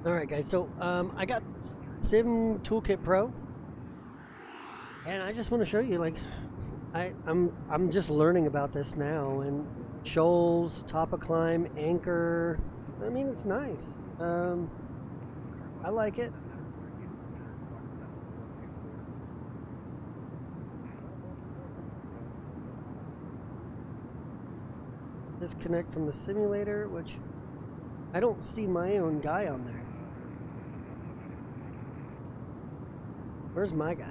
All right, guys. So I got Sim Toolkit Pro, and I just want to show you, like, I'm just learning about this now, and shoals, top of climb, anchor. I mean, it's nice. I like it. Disconnect from the simulator, which I don't see my own guy on there. Where's my guy?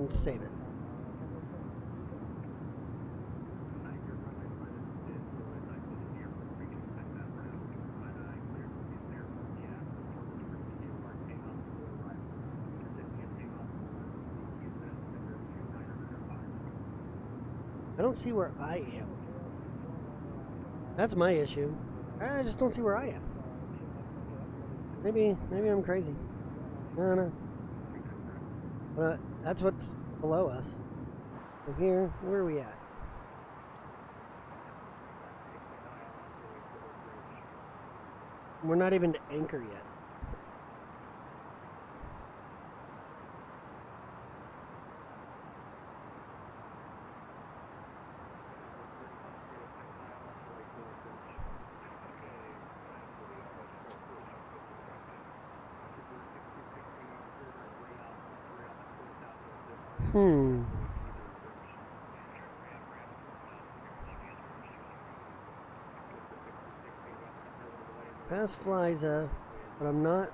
Save it. I don't see where I am. That's my issue. I just don't see where I am. Maybe I'm crazy. I don't know. But that's what's below us. So here, where are we at? We're not even to anchor yet. Past Flyza, but I'm not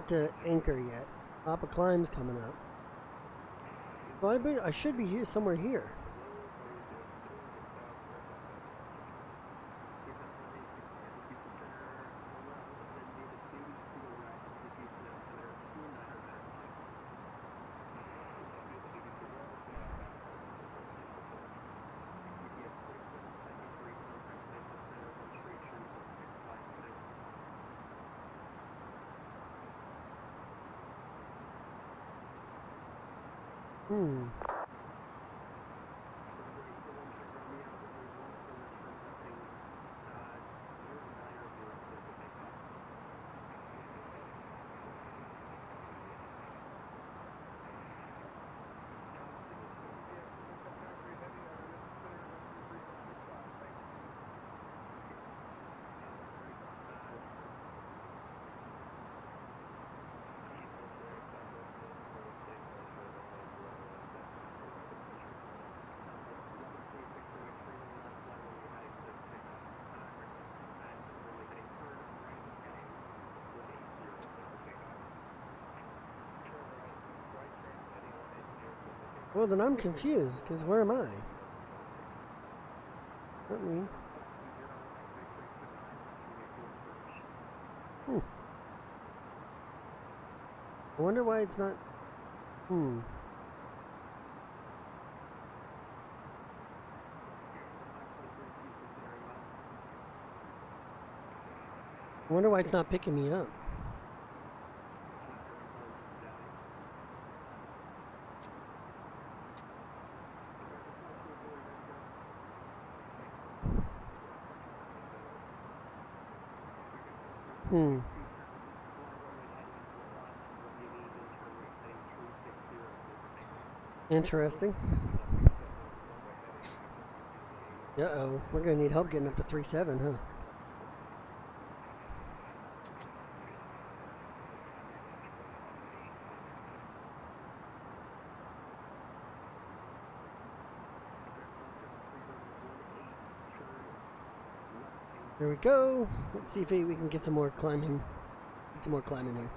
to anchor yet. Top of climb's coming up. Well, I should be here somewhere here. Well, then I'm confused, because where am I? Not me. I wonder why it's not... I wonder why it's not picking me up. Interesting. Uh-oh, we're gonna need help getting up to 3.7, huh? There we go. Let's see if we can get some more climbing. Get some more climbing here.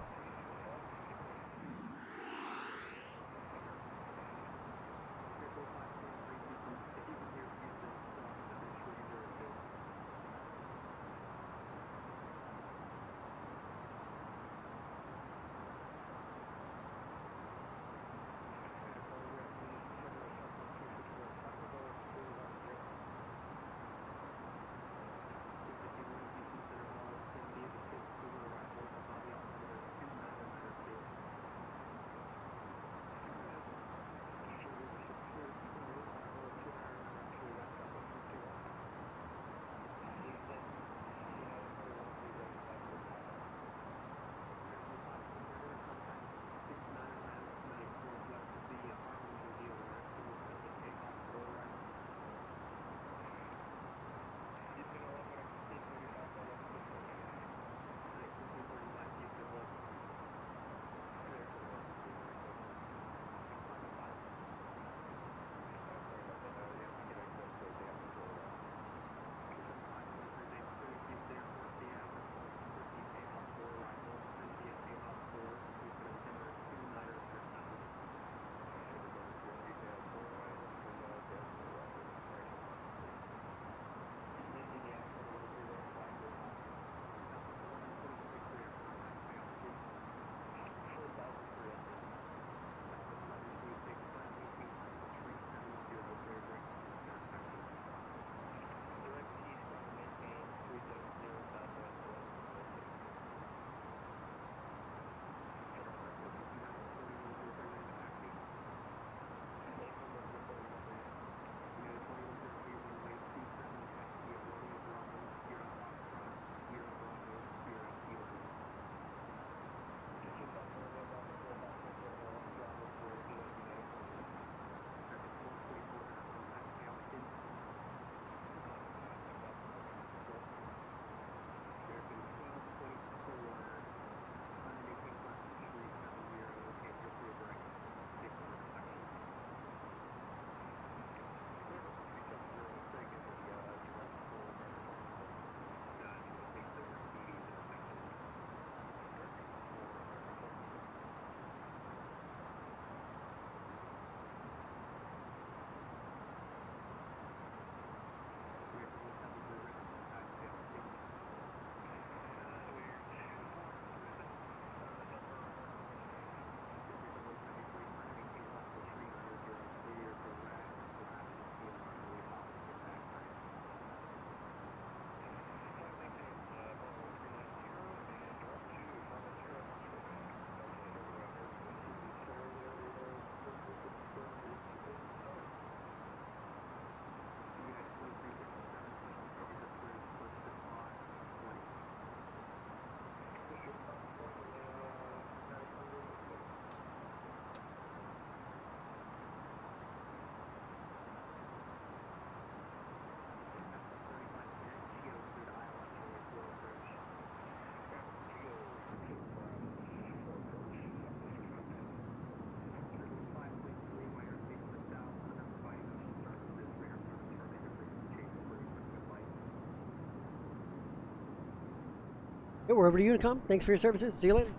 Okay, we're over to Unicom. Thanks for your services. See you later.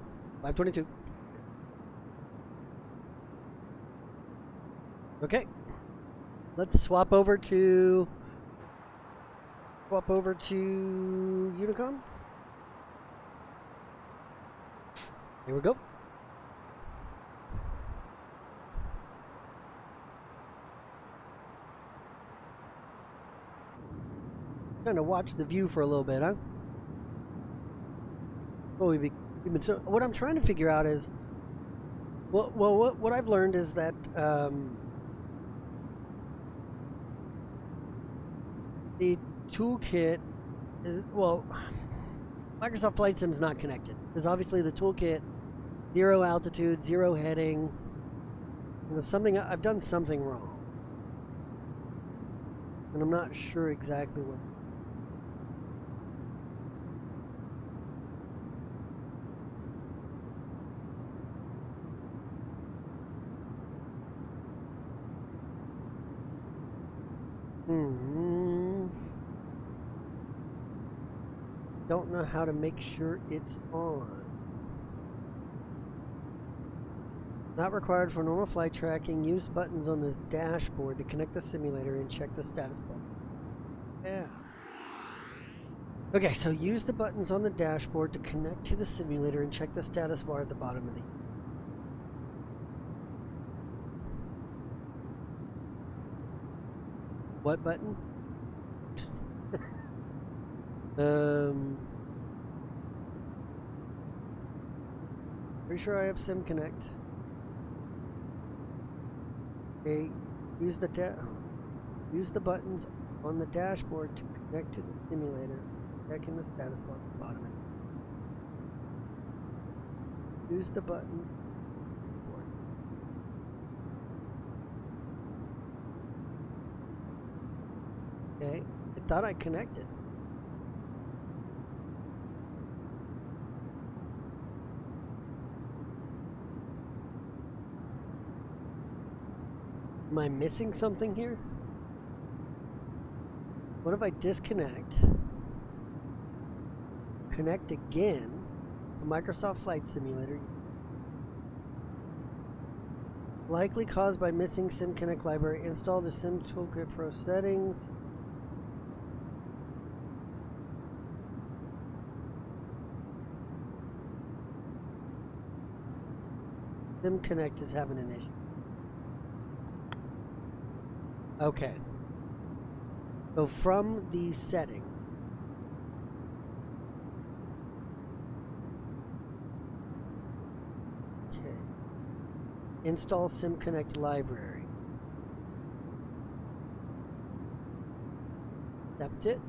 522. Okay. Let's swap over to Unicom. Here we go. Kind of watch the view for a little bit, huh? Oh, we've been so. What I'm trying to figure out is, what I've learned is that the toolkit is Microsoft Flight Sim is not connected because obviously the toolkit, 0 altitude, 0 heading. You know, something I've done something wrong, and I'm not sure exactly what. Don't know how to make sure it's on. Not required for normal flight tracking. Use buttons on this dashboard to connect the simulator and check the status bar. Yeah. Okay, so use the buttons on the dashboard to connect to the simulator and check the status bar at the bottom of the. What button? Pretty sure I have Sim Connect. Okay, use the buttons on the dashboard to connect to the simulator, checking the status bar at the bottom of it. Use the buttons. Okay, I thought I connected. Am I missing something here? What if I disconnect? Connect again to Microsoft Flight Simulator. Likely caused by missing Sim Connect library. Install the Sim Toolkit Pro settings. Sim Connect is having an issue. Okay. So from the setting, okay, install Sim Connect library. Accept it.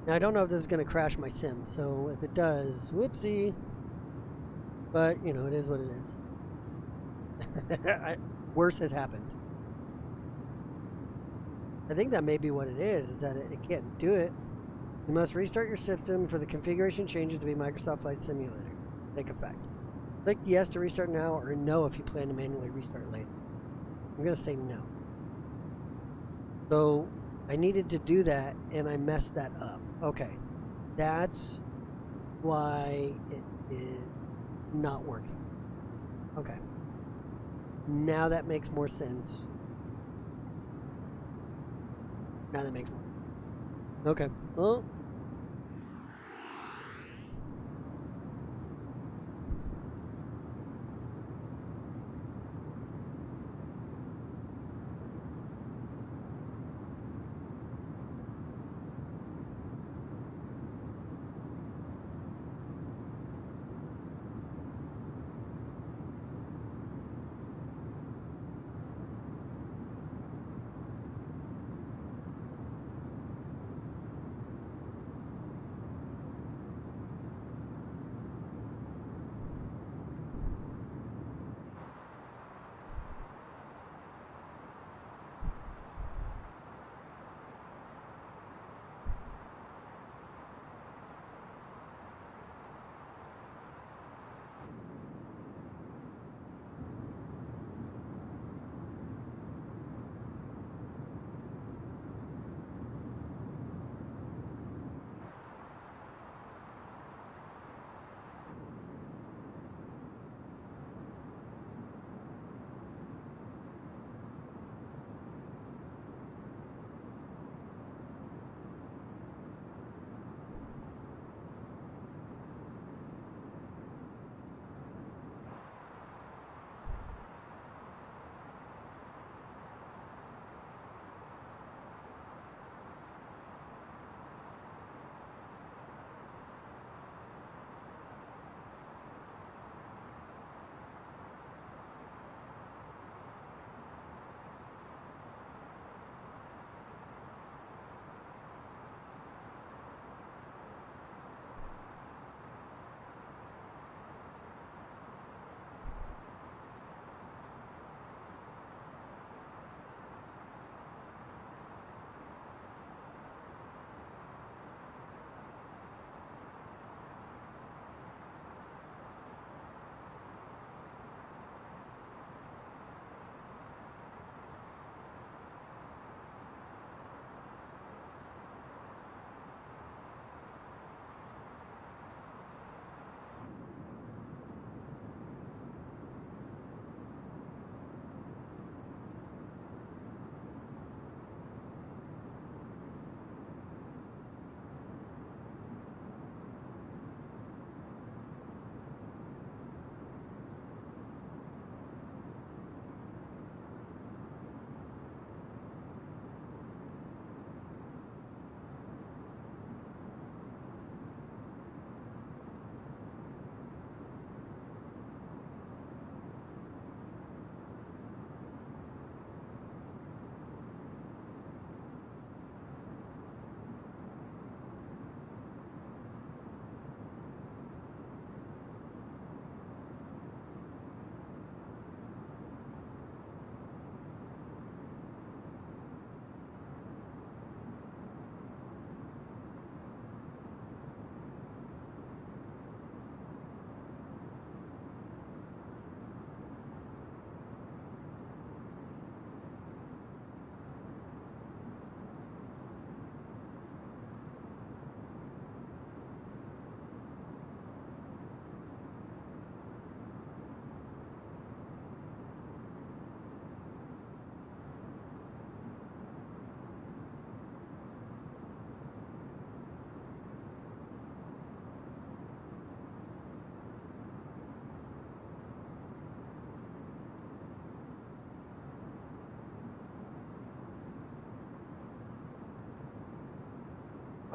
Now I don't know if this is going to crash my sim, so if it does, whoopsie. But, you know, it is what it is. Worse has happened. I think that may be what it is that it can't do it. You must restart your system for the configuration changes to be Microsoft Flight Simulator. Take effect. Click yes to restart now or no if you plan to manually restart later. I'm going to say no. So I needed to do that and I messed that up. Okay. That's why it is not working. Okay. Now that makes more sense. Now that makes more sense. Okay. Well.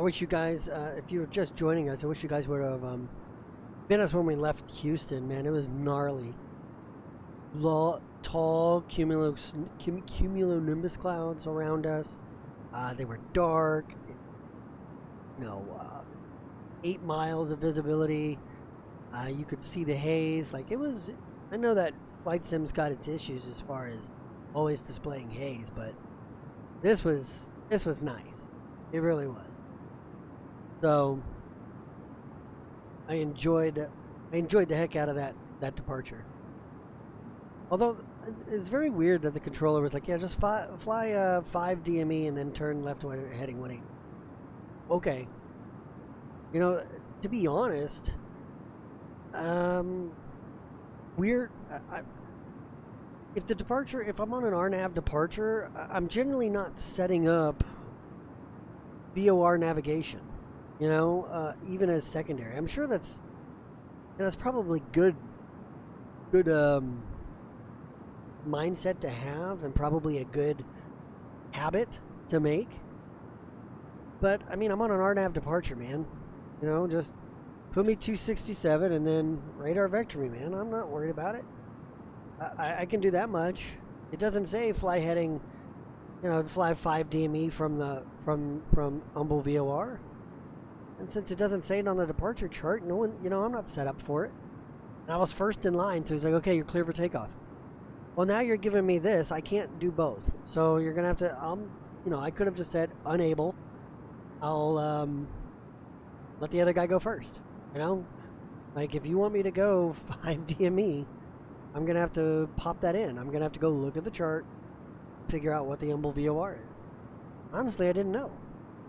wish you guys, if you were just joining us, I wish you guys would have been us when we left Houston, man. It was gnarly. Tall cumulonimbus clouds around us. They were dark. 8 miles of visibility. You could see the haze. Like it was. I know that Flight Sim's got its issues as far as always displaying haze, but this was nice. It really was. So I enjoyed the heck out of that departure. Although it's very weird that the controller was like, yeah, just fly 5 DME and then turn left heading 18. Okay. You know, to be honest, if I'm on an RNAV departure, I'm generally not setting up VOR navigation, even as secondary. I'm sure that's probably good mindset to have and probably a good habit to make. But I mean, I'm on an RNAV departure, man. Just put me 267 and then radar vector me, man. I'm not worried about it. I can do that much. It doesn't say fly heading, fly 5 DME from Humble VOR. And since it doesn't say it on the departure chart, no one, I'm not set up for it. And I was first in line, so he's like, okay, you're clear for takeoff. Well, now you're giving me this. I can't do both. So you're going to have to, I could have just said unable. I'll let the other guy go first. Like if you want me to go 5 DME, I'm going to have to pop that in. I'm going to have to go look at the chart, figure out what the Humble VOR is. Honestly, I didn't know.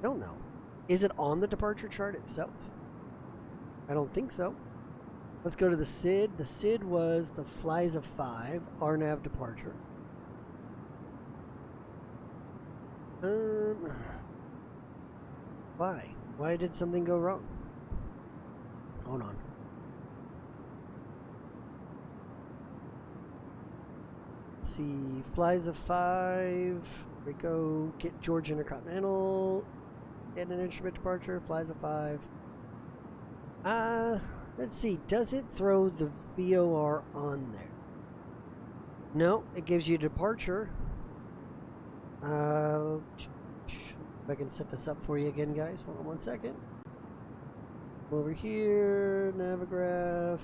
I don't know. Is it on the departure chart itself? I don't think so. Let's go to the SID. The SID was the flies of 5 RNAV departure. Why? Why did something go wrong? Hold on. Let's see. Flies of 5. We go get George Intercontinental. Get an instrument departure. Flies of 5. Let's see. Does it throw the VOR on there? No, it gives you departure. If I can set this up for you again, guys. Hold on one second. Over here, Navigraph.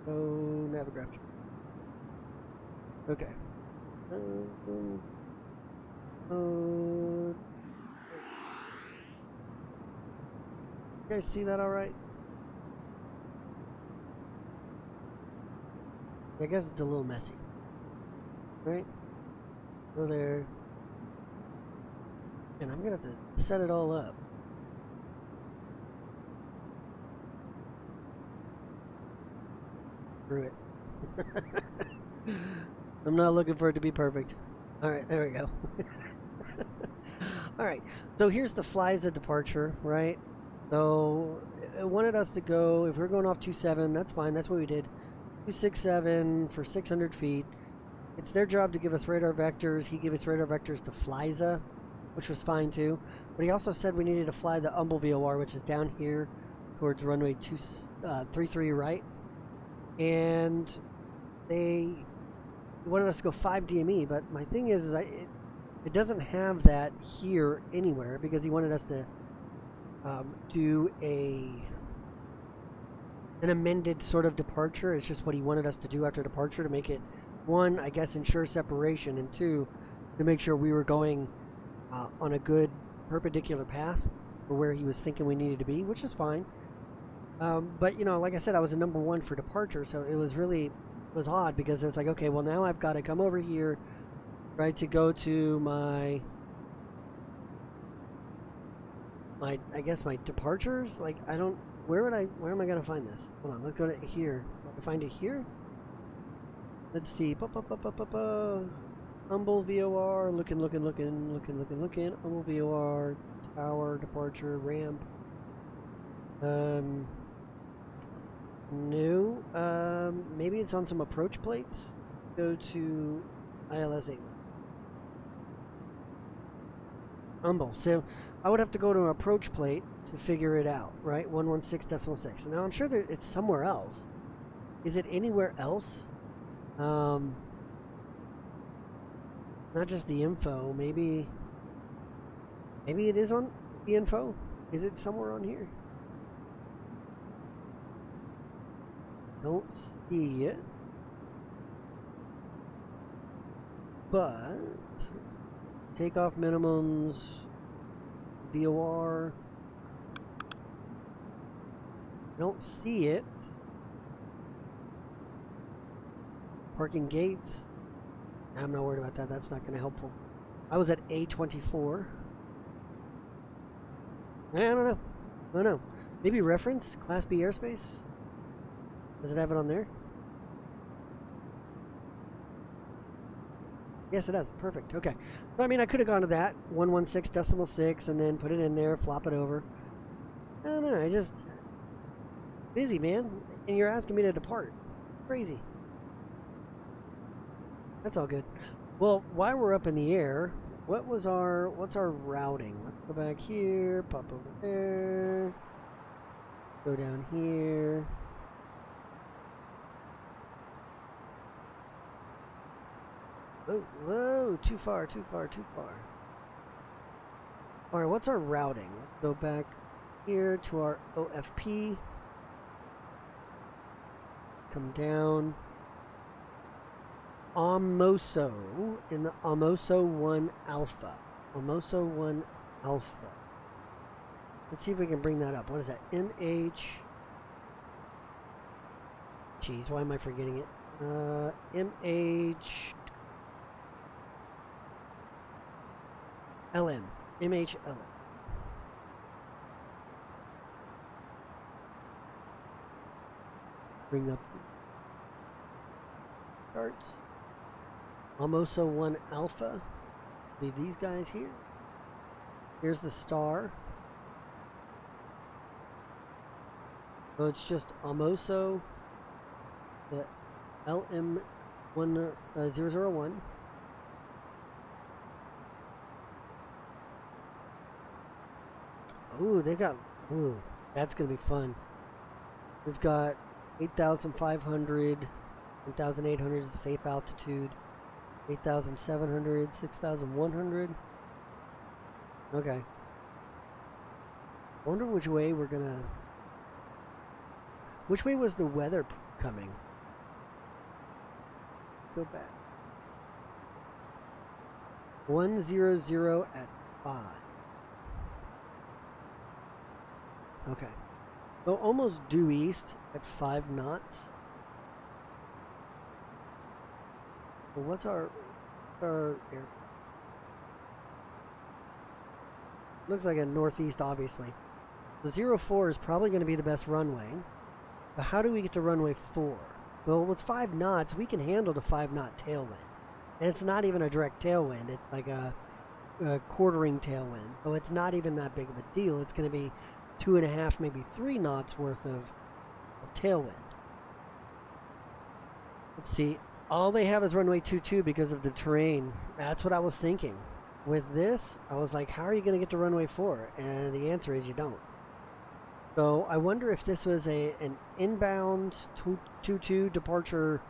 Oh, Navigraph. Okay. You guys see that all right? I guess it's a little messy. Right? Go there. And I'm going to have to set it all up. Screw it. I'm not looking for it to be perfect. Alright, there we go. Alright, so here's the flies of departure, right? So it wanted us to go, if we're going off 27, that's fine, that's what we did. 267 for 600 feet. It's their job to give us radar vectors. He gave us radar vectors to FLYZA, which was fine too. But he also said we needed to fly the Humble VOR, which is down here towards runway 33 right. And they wanted us to go 5 DME, but my thing is it doesn't have that here anywhere because he wanted us to do an amended sort of departure. It's just what he wanted us to do after departure to make it, one, I guess, ensure separation, and two, to make sure we were going on a good perpendicular path for where he was thinking we needed to be, which is fine. But, like I said, I was a number 1 for departure, so it was odd because it was like, okay, well, now I've got to come over here, right, to go to my I guess my departures. Like, I don't, where am I going to find this? Hold on, let's go to here. I find it here? Let's see. Humble VOR, looking. Humble VOR, tower, departure, ramp. No. Maybe it's on some approach plates. Go to ILS 8. Humble. So I would have to go to an approach plate to figure it out, right? 116.6. Now I'm sure that it's somewhere else. Is it anywhere else? Not just the info. Maybe it is on the info. Is it somewhere on here? Don't see it. But takeoff minimums, BOR. I don't see it. Parking gates. I'm not worried about that. That's not going to help. I was at A24. I don't know. I don't know. Maybe reference? Class B airspace? Does it have it on there? Yes, it does. Perfect. Okay. So, I mean, I could have gone to that 116.6 and then put it in there, flop it over. I don't know. I just busy, man. And you're asking me to depart. Crazy. That's all good. Well, while we're up in the air, what's our routing? Let's go back here, pop over there, go down here. Oh, whoa, too far. Alright, what's our routing? Let's go back here to our OFP. Come down. Amoso in the Amoso 1 Alpha. Amoso 1 Alpha. Let's see if we can bring that up. What is that? MH. Jeez, why am I forgetting it? MH. LM. MHLM. Bring up the charts. Amoso 1 Alpha. Leave these guys here. Here's the star. So it's just Amoso, the LM1001. Ooh, they got, ooh, that's going to be fun. We've got 8,500, 1,800 is a safe altitude, 8,700, 6,100. Okay. I wonder which way we're going to, which way was the weather coming? Go back. 100 at 5. Okay. So almost due east at 5 knots. Well, what's our air? Looks like a northeast, obviously. The 04 is probably going to be the best runway. But how do we get to runway 4? Well, with 5 knots, we can handle the 5-knot tailwind. And it's not even a direct tailwind. It's like a quartering tailwind. So it's not even that big of a deal. It's going to be 2.5, maybe 3 knots worth of tailwind. Let's see. All they have is runway 22 because of the terrain. That's what I was thinking. With this, I was like, how are you going to get to runway 4? And the answer is you don't. So I wonder if this was an inbound 22 departure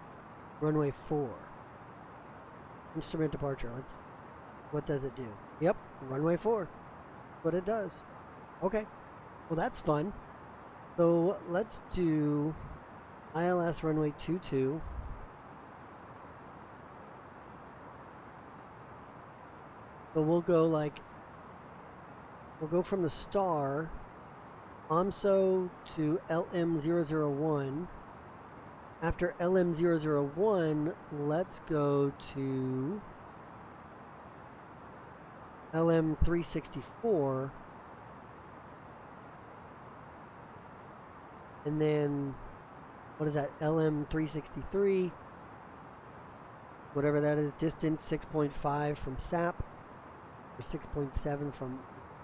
runway 4. Instrument departure. What does it do? Yep, runway 4. What it does. Okay. Well, that's fun. So let's do ILS runway 22. So we'll go from the star, AMSO to LM001. After LM001, let's go to LM364. And then, what is that? LM363. Whatever that is, distance 6.5 from SAP. Or 6.7 from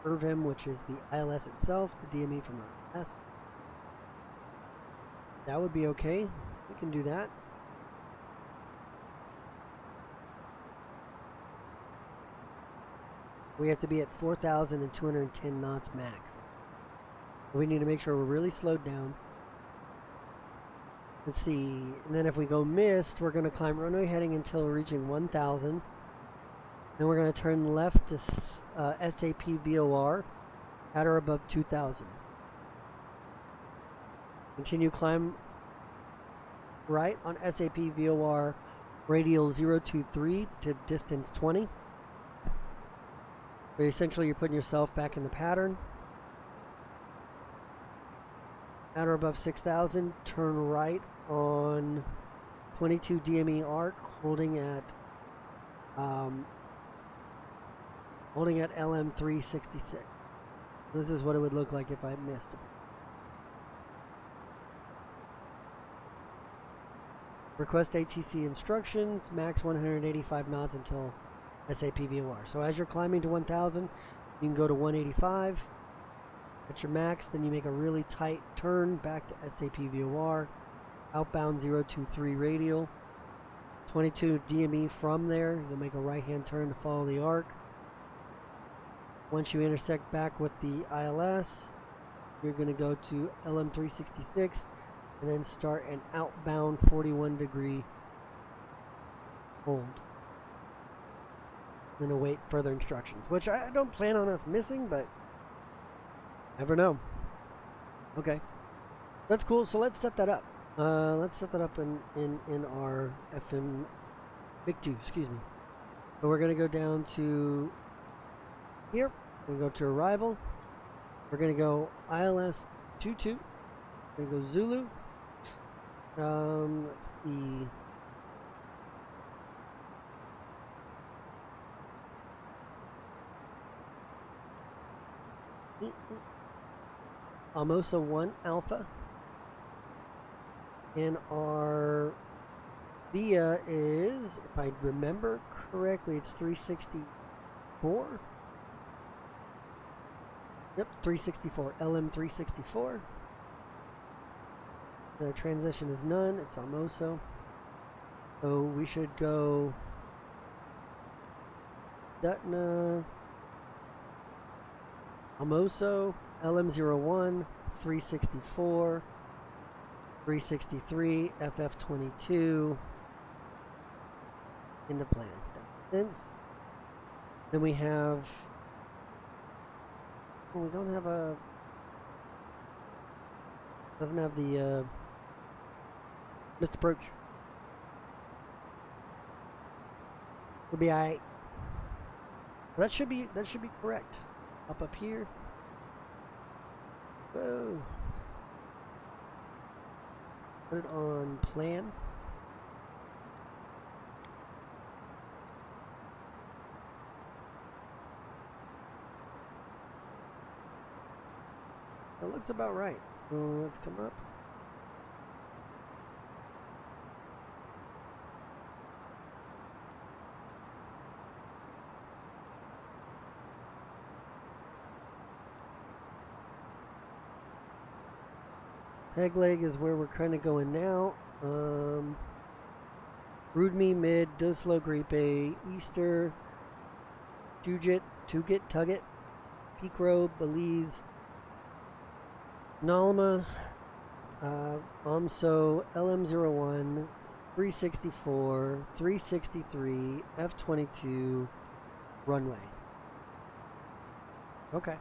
IRVM, which is the ILS itself, the DME from ILS. That would be okay. We can do that. we have to be at 4,210 knots max. We need to make sure we're really slowed down. Let's see, and then if we go missed, we're going to climb runway heading until reaching 1,000. Then we're going to turn left to SAP VOR at or above 2,000. Continue climb right on SAP VOR radial 023 to distance 20. So essentially you're putting yourself back in the pattern. At or above 6,000, turn right on 22 DME arc, holding at LM366. This is what it would look like if I missed it. Request ATC instructions, max 185 knots until SAP VOR. So as you're climbing to 1,000, you can go to 185 at your max, then you make a really tight turn back to SAP VOR, outbound 023 radial, 22 DME from there, you'll make a right-hand turn to follow the arc. Once you intersect back with the ILS, you're going to go to LM366 and then start an outbound 41-degree hold. Then await further instructions, which I don't plan on us missing, but never know. Okay, that's cool. So let's set that up. Let's set that up in our FM Big 2, excuse me. So we're going to go down to here. We're going to go to arrival. We're going to go ILS 22. We're going to go Zulu. Let's see. Almosa 1 Alpha. And our VIA is, if I remember correctly, it's 364. Yep, 364. LM364. The transition is none. It's Almoso. So we should go Dutna, Almoso, LM01, 364, 363, FF22 into plan. Sense. Then we have, well, we don't have a, doesn't have the missed approach. We'll be alright. That should be correct. Up here. Whoa. Put it on plan. That looks about right. So let's come up. Peg leg is where we're kind of going now. Rudme mid, Doslo Gripe, Easter, Tugit, Tugget, Peakro, Belize, Nalma, OMSO, LM01, 364, 363, F22, runway. Okay.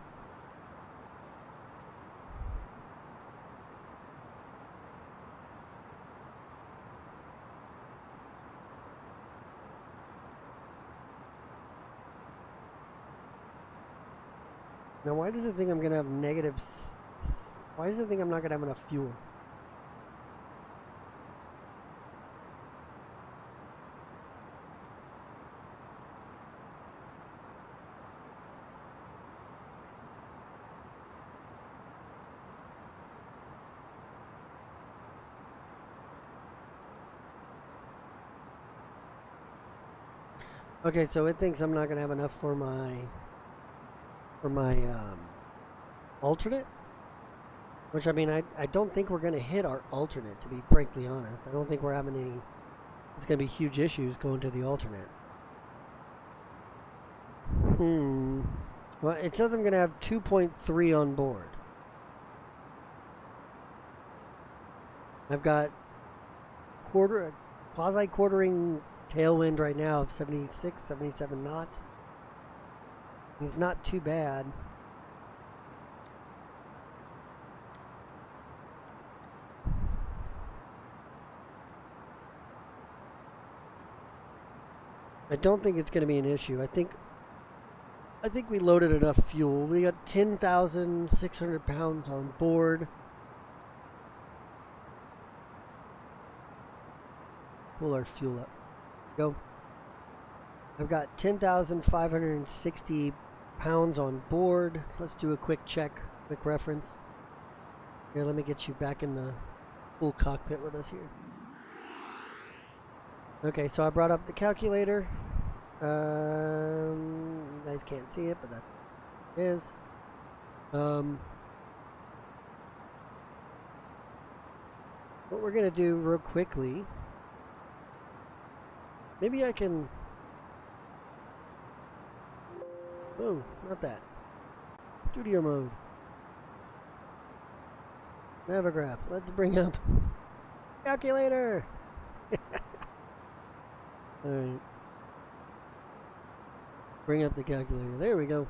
Now, why does it think I'm going to have negatives? Why does it think I'm not going to have enough fuel? Okay, so it thinks I'm not going to have enough for my alternate, which I mean I don't think we're going to hit our alternate, to be frankly honest. I don't think we're having any, it's going to be huge issues going to the alternate. Well, it says I'm going to have 2.3 on board. I've got quasi-quartering tailwind right now of 76, 77 knots. It's not too bad. I don't think it's going to be an issue. I think we loaded enough fuel. We got 10,600 pounds on board. Pull our fuel up. Go. I've got 10,560 pounds on board. Let's do a quick check, quick reference. Here, let me get you back in the full cockpit with us here. Okay, so I brought up the calculator. You guys can't see it, but that is. What we're gonna do real quickly. Maybe I can. Oh, not that. Studio mode. Navigraph. Let's bring up calculator. All right. Bring up the calculator. There we go.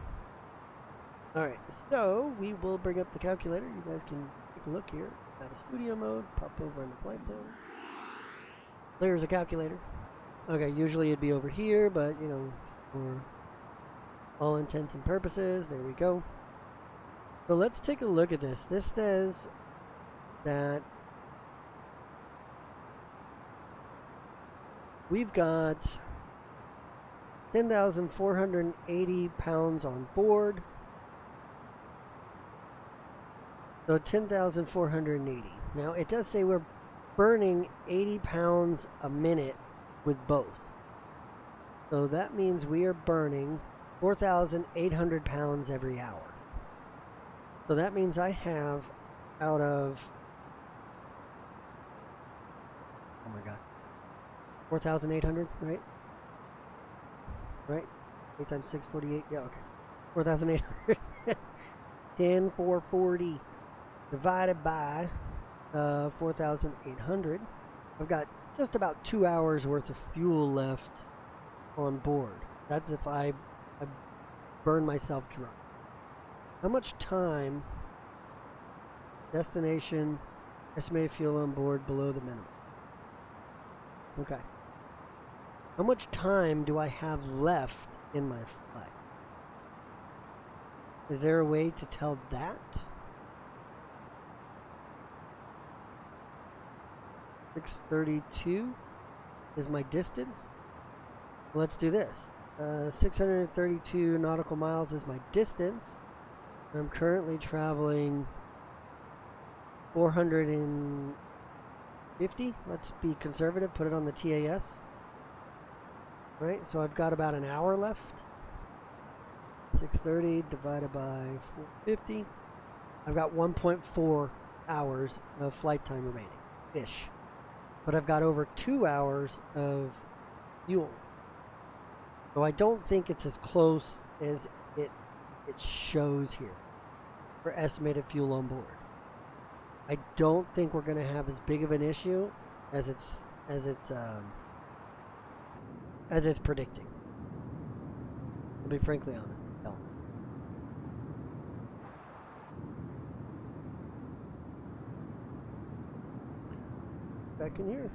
Alright, so we will bring up the calculator. You guys can take a look here. Out of studio mode, pop over in the flight plan. There's a calculator. Okay, usually it'd be over here, but you know, for all intents and purposes, there we go. So let's take a look at this. This says that we've got 10,480 pounds on board. So 10,480. Now it does say we're burning 80 pounds a minute with both. So that means we are burning 4,800 pounds every hour. So that means I have out of, oh my god, 4,800, right? Right? 8 times 6, 48. Yeah, okay. 4,800. 10,440 divided by 4,800. I've got just about 2 hours worth of fuel left on board. That's if I burn myself drunk. How much time? Destination, estimated fuel on board below the minimum. Okay. How much time do I have left in my flight? Is there a way to tell that? 632 is my distance. Let's do this. 632 nautical miles is my distance. I'm currently traveling 450. Let's be conservative, put it on the TAS. Right, so I've got about an hour left. 630 divided by 450. I've got 1.4 hours of flight time remaining-ish. But I've got over 2 hours of fuel. So I don't think it's as close as it shows here for estimated fuel on board. I don't think we're going to have as big of an issue as it's predicting. I'll be frankly honest. No. Back in here.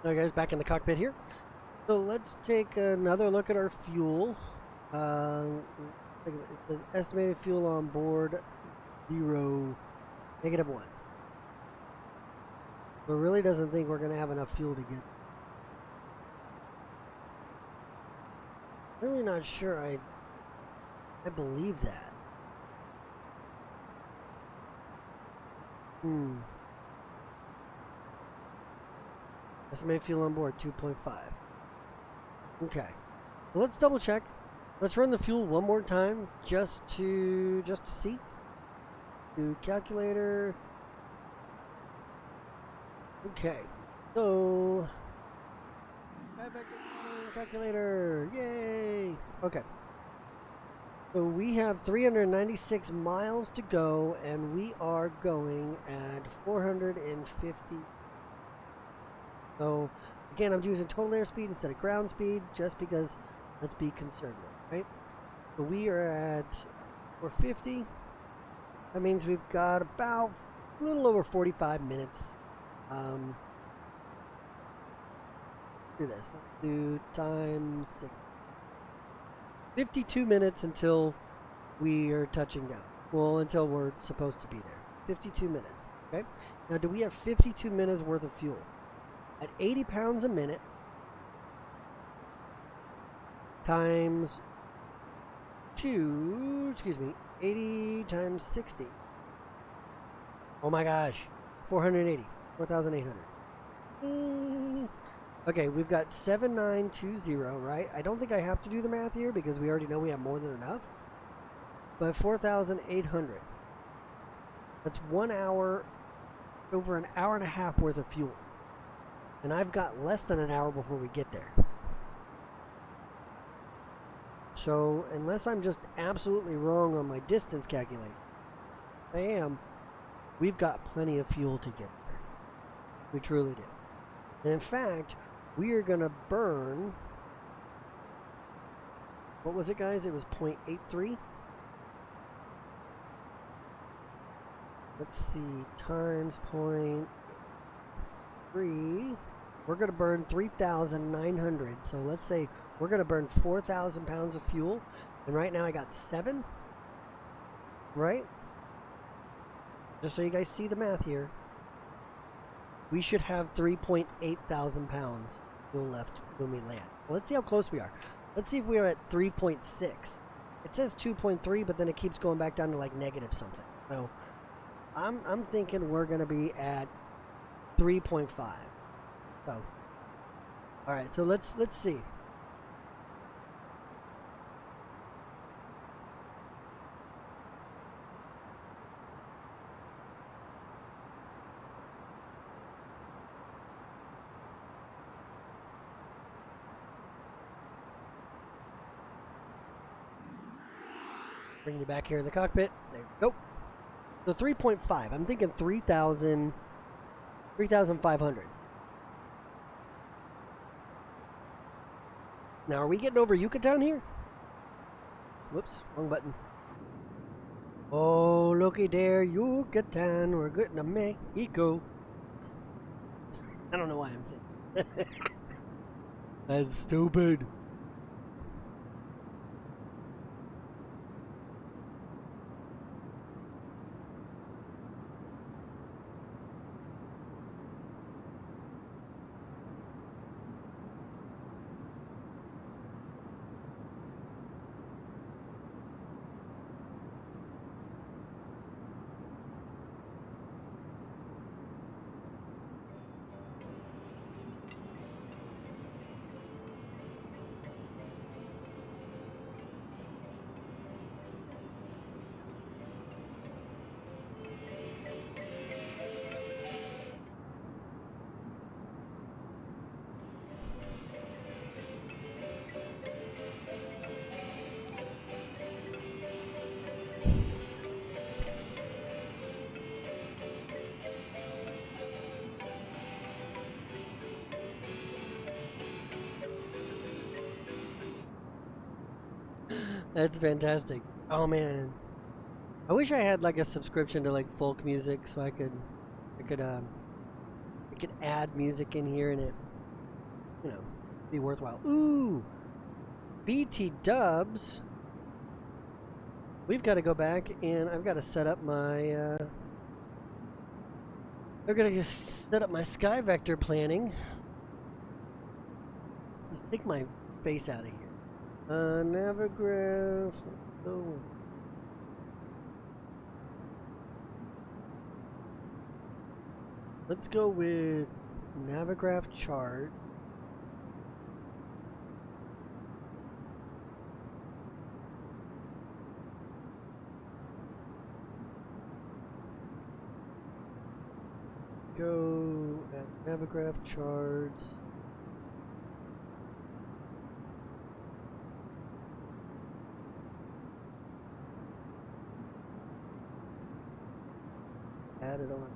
Alright guys, back in the cockpit here. So let's take another look at our fuel. It says estimated fuel on board 0, -1. So it really doesn't think we're going to have enough fuel to get. Really not sure I believe that. Estimated fuel on board 2.5. Okay. Well, let's double check. Let's run the fuel one more time just to see. Do calculator. Okay. So calculator. Yay. Okay. So we have 396 miles to go, and we are going at 450. So again, I'm using total airspeed instead of ground speed just because let's be conservative, right? So we are at 450. That means we've got about a little over 45 minutes. Do this. Let's do times 6. 52 minutes until we are touching down. Well, until we're supposed to be there. 52 minutes. Okay. Now, do we have 52 minutes worth of fuel? At 80 pounds a minute times 80 times 60. Oh my gosh. 480. 4,800. Okay, we've got 7920, right? I don't think I have to do the math here because we already know we have more than enough. But 4,800. That's 1 hour, over an hour and a half worth of fuel. And I've got less than an hour before we get there. So, unless I'm just absolutely wrong on my distance calculation, I am, we've got plenty of fuel to get there. We truly do. And in fact, we are going to burn, what was it guys? It was 0.83. Let's see, times 0.3. We're going to burn 3,900. So let's say we're going to burn 4,000 pounds of fuel. And right now I got 7. Right? Just so you guys see the math here. We should have 3.8 thousand pounds fuel left when we land. Well, let's see how close we are. Let's see if we are at 3.6. It says 2.3, but then it keeps going back down to like negative something. So I'm thinking we're going to be at 3.5. So, all right. So let's see. Bring you back here in the cockpit. There we go. So 3.5. I'm thinking 3,500. Now, are we getting over Yucatan here? Whoops, wrong button. Oh, looky there, Yucatan. We're getting to Mexico. I don't know why I'm saying. That's stupid. That's fantastic. Oh man, I wish I had like a subscription to like folk music so I could add music in here and it you know, be worthwhile. Ooh, BT Dubs. We've got to go back and I've got to set up my. I've got to set up my sky vector planning. Let's take my face out of here. Navigraph. Let's go. Let's go with Navigraph charts. Go at Navigraph charts. Add it on.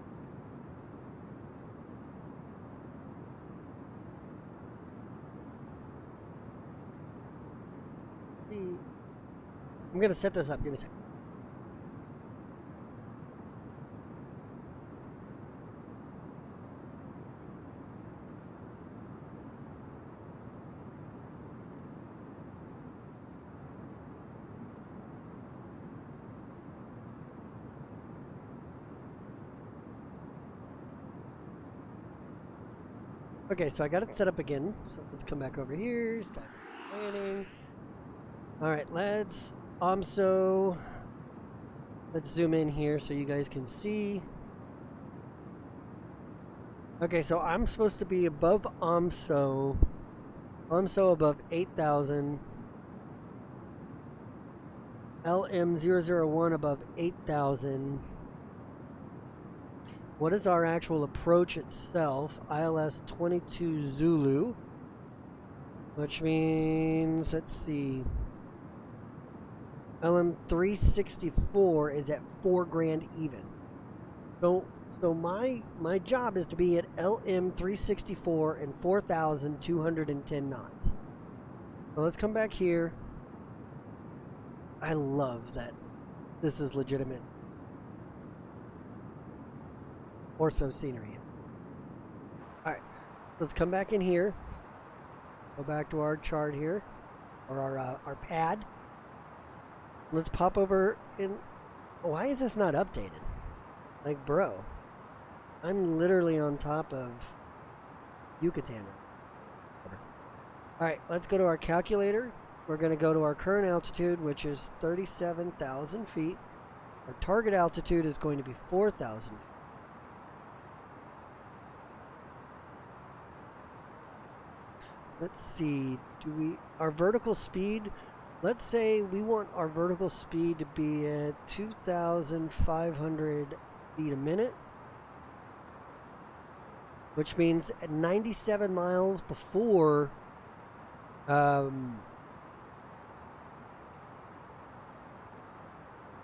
I'm gonna set this up. Give me a second. Okay, so I got it set up again. So let's come back over here. Start planning. All right, let's let's zoom in here so you guys can see. Okay, so I'm supposed to be above AMSO above 8,000. LM001 above 8,000. What is our actual approach itself? ILS 22 Zulu, which means, let's see, LM364 is at 4 grand even. So my job is to be at LM364 and 4,210 knots. So let's come back here. I love that this is legitimate ortho scenery. Alright, let's come back in here. Go back to our chart here, or our pad. Let's pop over in. Why is this not updated? Like, bro, I'm literally on top of Yucatan. Alright, let's go to our calculator. We're going to go to our current altitude, which is 37,000 feet. Our target altitude is going to be 4,000 feet. Let's see, our vertical speed, let's say we want our vertical speed to be at 2,500 feet a minute, which means at 97 miles before, oh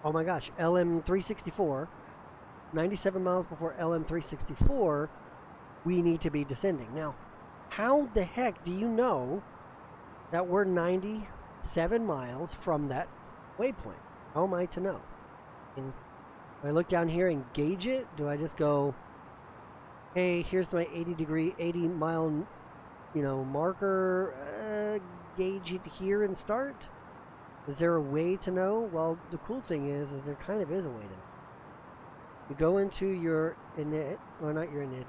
my gosh, LM364, 97 miles before LM364, we need to be descending. Now, how the heck do you know that we're 97 miles from that waypoint? How am I to know? And if I look down here and gauge it, do I just go, hey, here's my 80 mile, marker, gauge it here and start? Is there a way to know? Well, the cool thing is there kind of is a way to know. You go into your init, well, not your init,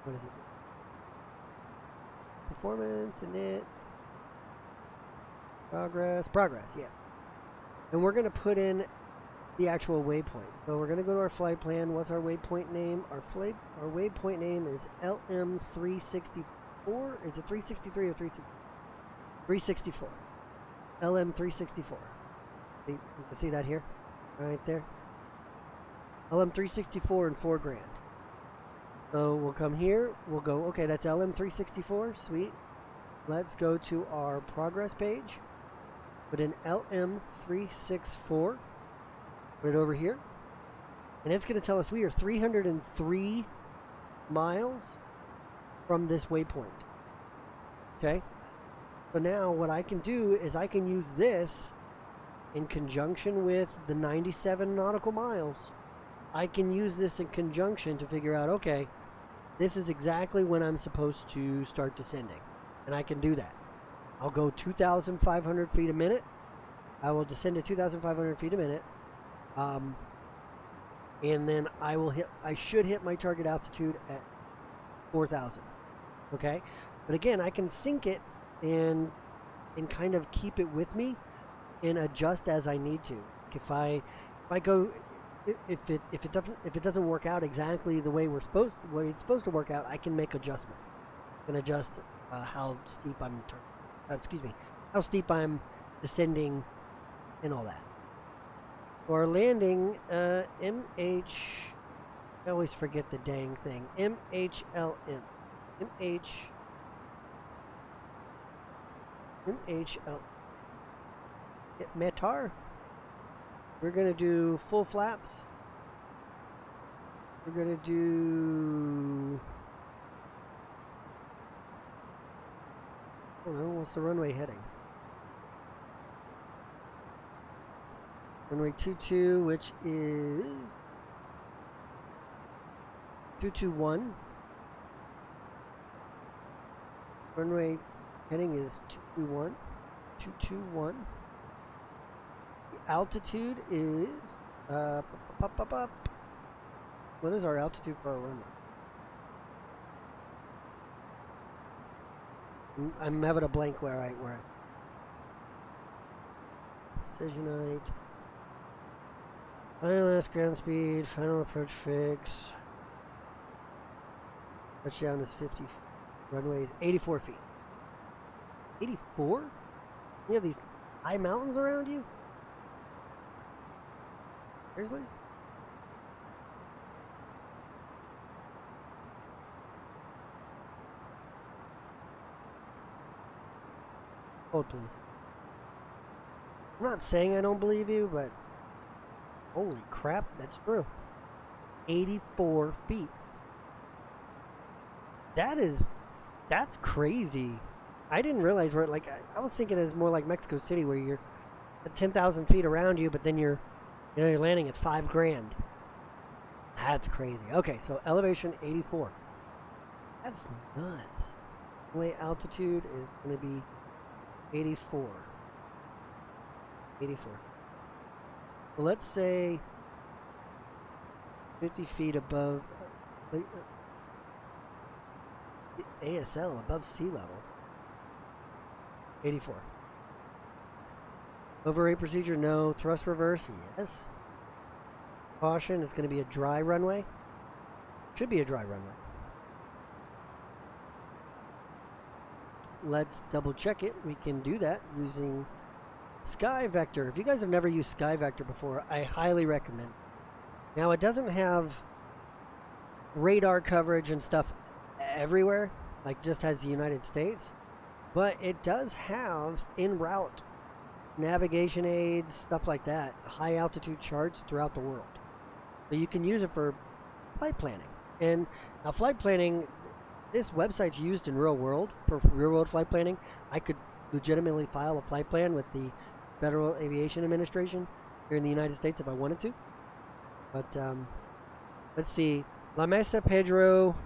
what is it? Performance, init, progress, yeah. And we're going to put in the actual waypoint. So we're going to go to our flight plan. What's our waypoint name? Our waypoint name is LM364. Is it 363 or 364? LM364. You can see that here, right there. LM364 and 4 grand. So we'll come here, we'll go, okay, that's LM364, sweet. Let's go to our progress page, put in LM364, put it over here, and it's going to tell us we are 303 miles from this waypoint. Okay, so now what I can do is I can use this in conjunction with the 97 nautical miles. I can use this in conjunction to figure out, okay, this is exactly when I'm supposed to start descending. And I can do that. I'll go 2,500 feet a minute. I will descend to 2,500 feet a minute. And then I should hit my target altitude at 4,000. Okay? But again, I can sync it and kind of keep it with me and adjust as I need to. If it doesn't work out exactly the way it's supposed to work out, I can make adjustments. I can adjust how steep I'm descending and all that. For landing, I always forget the dang thing. MHLM. MHLM. METAR. We're going to do full flaps. We're going to do... I don't know, what's the runway heading? Runway 22, which is 221. Runway heading is 221. 221. The altitude is what is our altitude for our runway? I'm having a blank where I Precisionite. Final last ground speed, final approach fix. Touchdown is 50. Runway is 84 feet. 84? You have these high mountains around you? Seriously? Hold, please. I'm not saying I don't believe you, but holy crap, that's true. 84 feet. That's crazy. I didn't realize where, like, I was thinking it's more like Mexico City where you're at 10,000 feet around you, but then you're landing at $5,000. That's crazy. Okay, so elevation 84. That's nuts. Runway altitude is going to be 84. 84. Well, let's say 50 feet above ASL, above sea level. 84. Overrate procedure, no. Thrust reverse, yes. Caution, it's going to be a dry runway. Should be a dry runway. Let's double check it. We can do that using Sky Vector. If you guys have never used Sky Vector before, I highly recommend. Now, it doesn't have radar coverage and stuff everywhere, like just has the United States, but it does have en route navigation aids, stuff like that, high altitude charts throughout the world. So you can use it for flight planning. And now flight planning, this website's used in real world, for real world flight planning. I could legitimately file a flight plan with the Federal Aviation Administration here in the United States if I wanted to. But let's see, La Mesa Pedro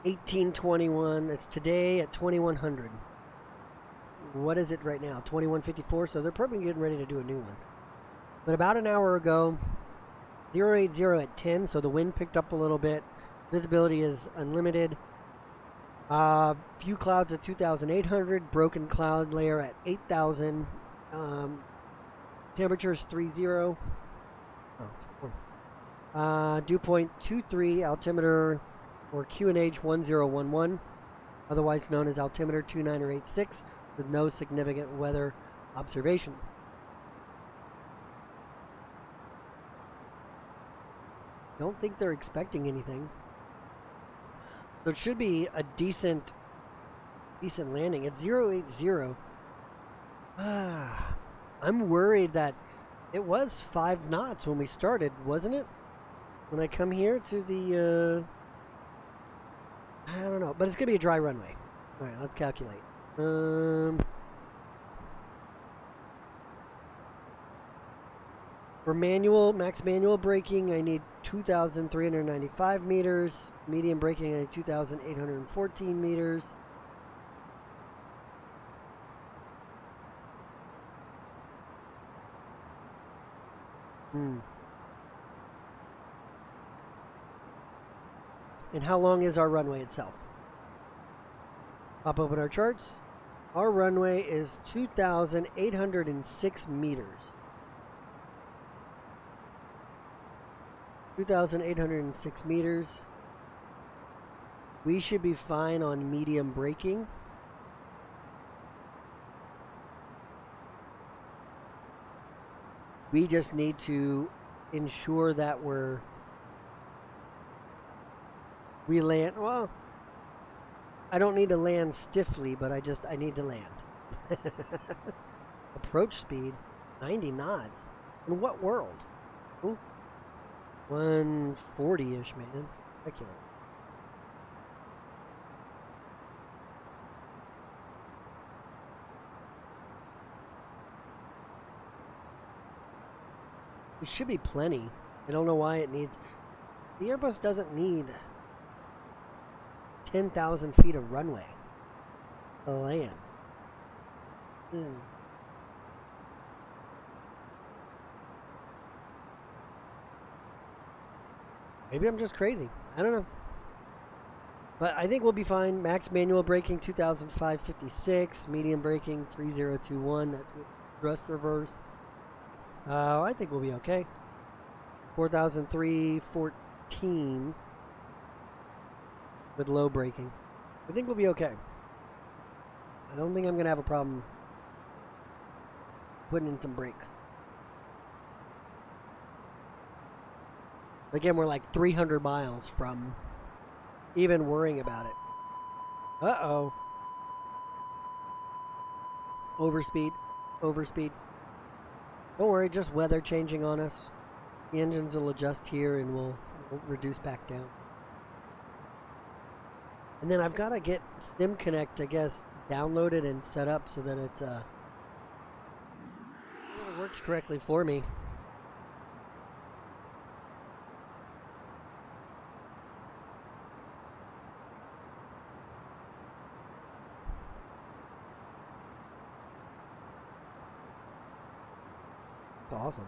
1821. It's today at 2100. What is it right now? 2154. So they're probably getting ready to do a new one. But about an hour ago, 080 at 10. So the wind picked up a little bit. Visibility is unlimited. Few clouds at 2,800. Broken cloud layer at 8,000. Temperature is 30. Oh, it's warm. Dew point 23. Altimeter or QNH 1011, otherwise known as altimeter 2986, with no significant weather observations. Don't think they're expecting anything. So it should be a decent landing. At 080, I'm worried that it was 5 knots when we started, wasn't it? When I come here to the, I don't know, but it's going to be a dry runway. All right, let's calculate. Let's For max manual braking, I need 2,395 meters. Medium braking, I need 2,814 meters. And how long is our runway itself? Pop open our charts. Our runway is 2,806 meters. 2,806 meters. We should be fine on medium braking. We just need to ensure that we land, well, I don't need to land stiffly, but I need to land. Approach speed, 90 knots. In what world? Ooh. 140-ish, man. I can't. It should be plenty. I don't know why it needs... The Airbus doesn't need 10,000 feet of runway to land. Maybe I'm just crazy. I don't know. But I think we'll be fine. Max manual braking 2,556. Medium braking 3,021. That's thrust reverse. I think we'll be okay. 4,314 with low braking. I think we'll be okay. I don't think I'm going to have a problem putting in some brakes. Again, we're like 300 miles from even worrying about it. Uh-oh. Overspeed. Overspeed. Don't worry, just weather changing on us. The engines will adjust here and we'll reduce back down. And then I've got to get SimConnect, I guess, downloaded and set up so that it works correctly for me. It's awesome.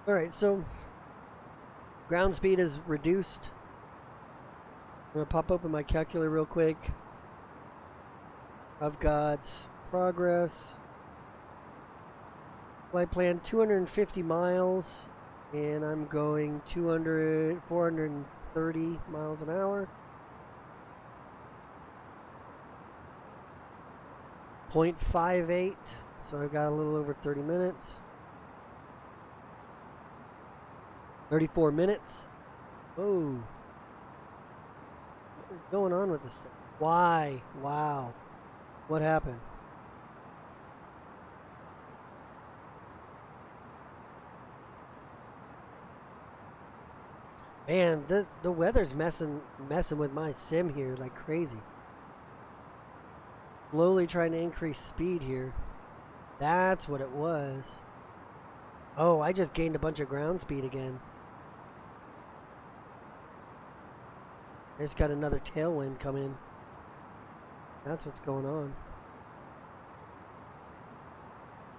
Alright, so ground speed is reduced. I'm going to pop open my calculator real quick. I've got progress. Flight plan 250 miles, and I'm going 430 miles an hour. 0.58, so I've got a little over 30 minutes. 34 minutes. Oh. What is going on with this thing? Why? Wow. What happened? Man, the weather's messing with my sim here like crazy. Slowly trying to increase speed here. That's what it was. Oh, I just gained a bunch of ground speed again. I just got another tailwind come in. That's what's going on.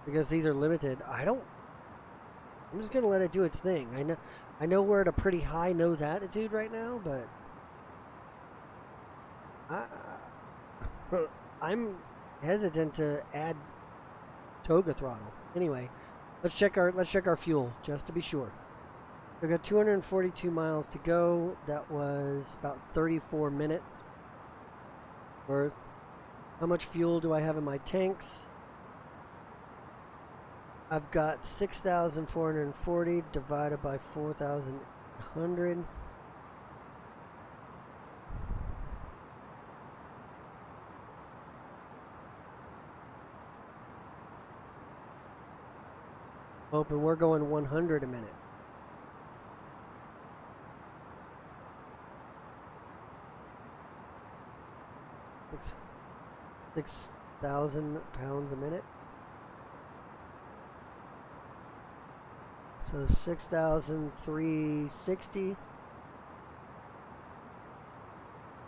because these are limited. I'm just gonna let it do its thing. I know we're at a pretty high nose attitude right now, but I'm hesitant to add toga throttle. Anyway, let's check our fuel just to be sure. We've got 242 miles to go. That was about 34 minutes worth. How much fuel do I have in my tanks? I've got 6,440 divided by 4,100. Hoping we're going 100 a minute. Six thousand pounds a minute. So 6,360.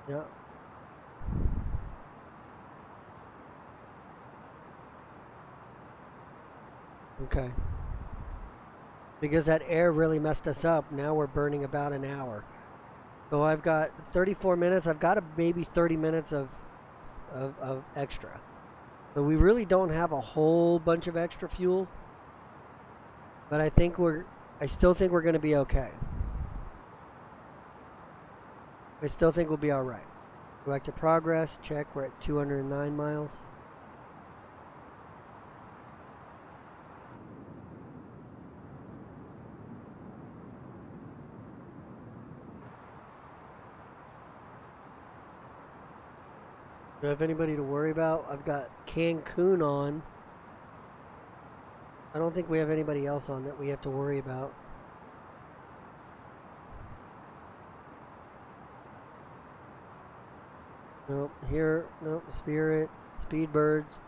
Yeah. Okay. Because that air really messed us up. Now we're burning about an hour. So I've got 34 minutes. I've got maybe 30 minutes of extra. So we really don't have a whole bunch of extra fuel. But I still think we're going to be okay. I still think we'll be all right. Go back to progress. Check. We're at 209 miles. Do I have anybody to worry about? I've got Cancun on. I don't think we have anybody else on that we have to worry about. Nope, here, nope, Spirit, Speedbirds.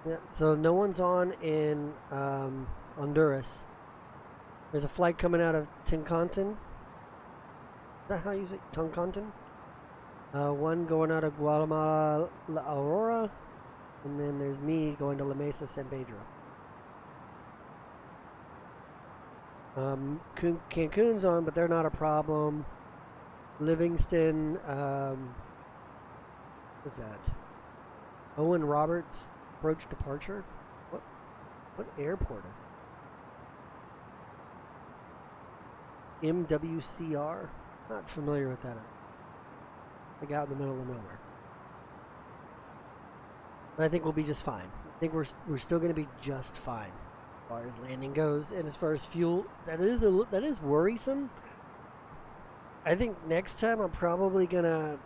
Yeah, so no one's on in Honduras. There's a flight coming out of Tincanton. Is that how you say Tincanton? One going out of Guatemala, La Aurora, and then there's me going to La Mesa, San Pedro. Cancun's on, but they're not a problem. Livingston, what's that? Owen Roberts approach departure? What airport is it? MWCR? Not familiar with that. Like out in the middle of nowhere. But I think we'll be just fine. I think we're still going to be just fine as far as landing goes, and as far as fuel, that is worrisome. I think next time I'm probably gonna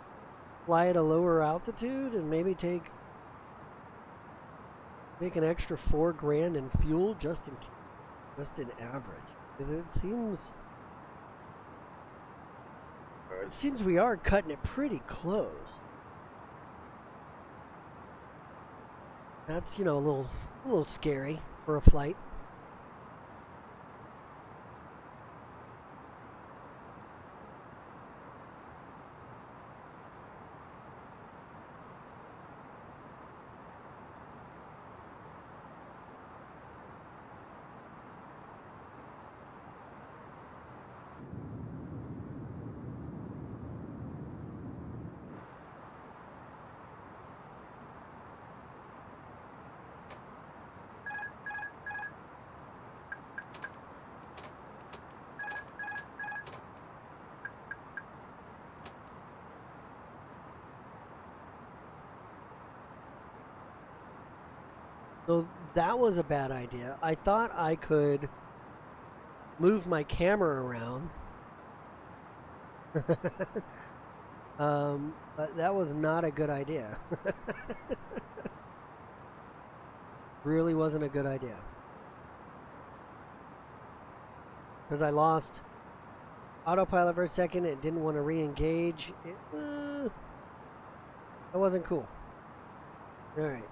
fly at a lower altitude and maybe take an extra $4,000 in fuel just in average, because it seems we are cutting it pretty close. That's, a little scary for a flight. So that was a bad idea. I thought I could move my camera around. But that was not a good idea. Really wasn't a good idea. Because I lost autopilot for a second. It didn't want to re-engage. That wasn't cool. All right.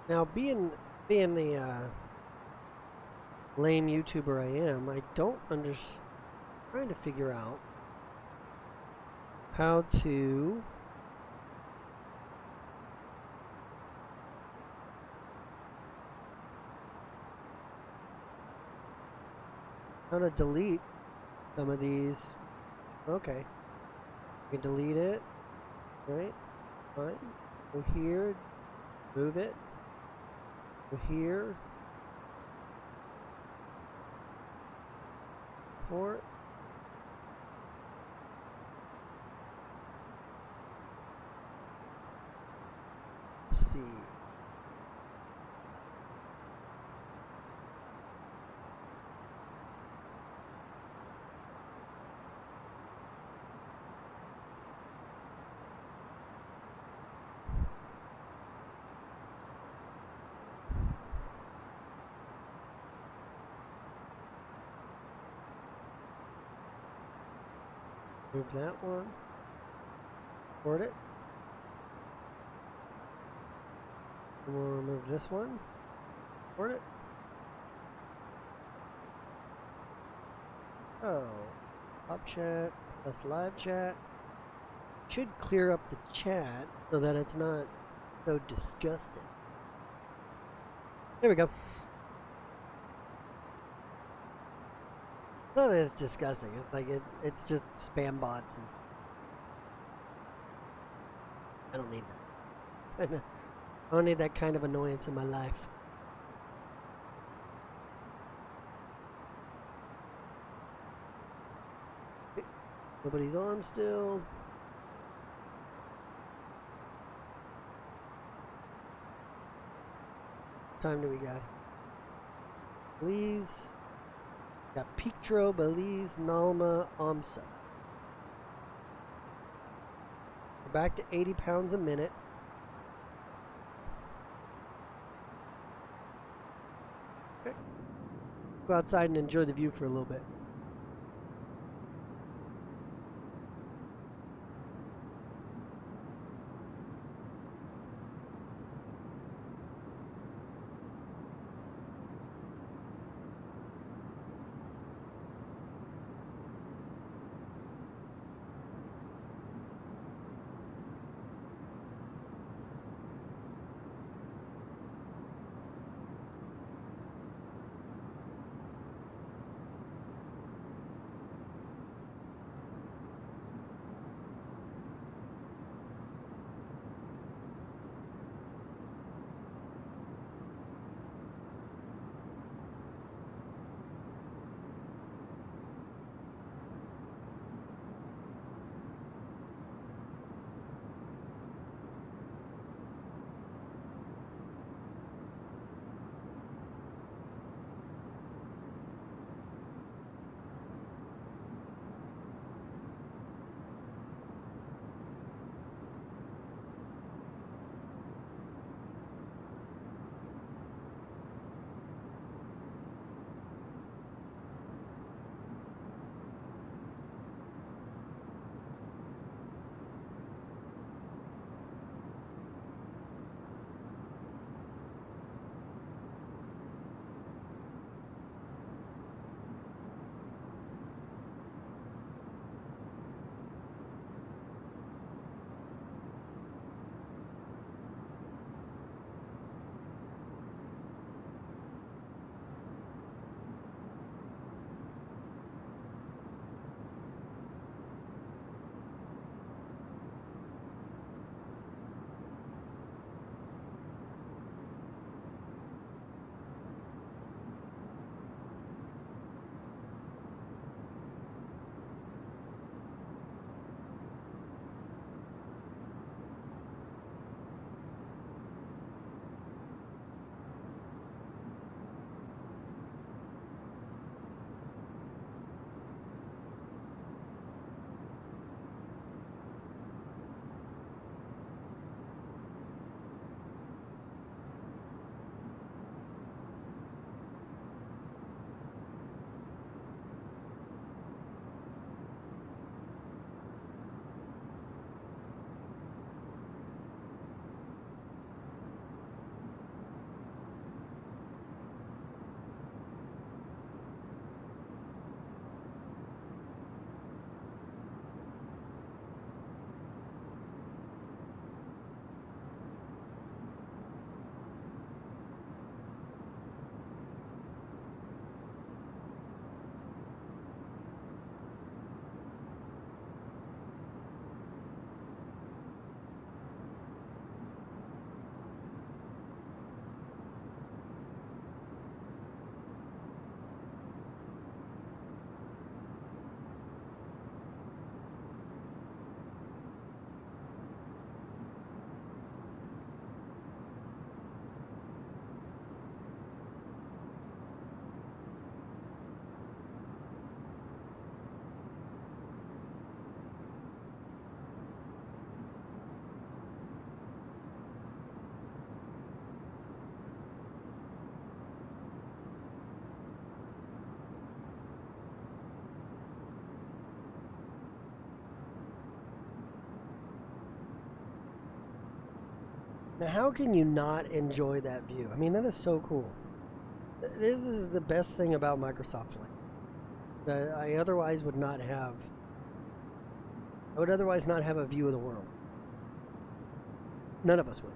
Now, being the lame YouTuber I am, I don't understand. Trying to figure out how to delete some of these. Okay, we can delete it. Right, fine. Go here, move it. Go here. Port. Let's see. Move that one. Port it. And we'll remove this one. Port it. Oh, pop chat plus live chat. Should clear up the chat so that it's not so disgusting. There we go. Not as disgusting. It's like it's just spam bots and I don't need that. I don't need that kind of annoyance in my life. Nobody's on still. What time do we got? Belize. Got Pictro, Belize, Nalma, Amsa. We're back to 80 pounds a minute. Okay. Go outside and enjoy the view for a little bit. Now, how can you not enjoy that view? I mean, that is so cool. This is the best thing about Microsoft Flight that I otherwise would not have. I would otherwise not have a view of the world. None of us would.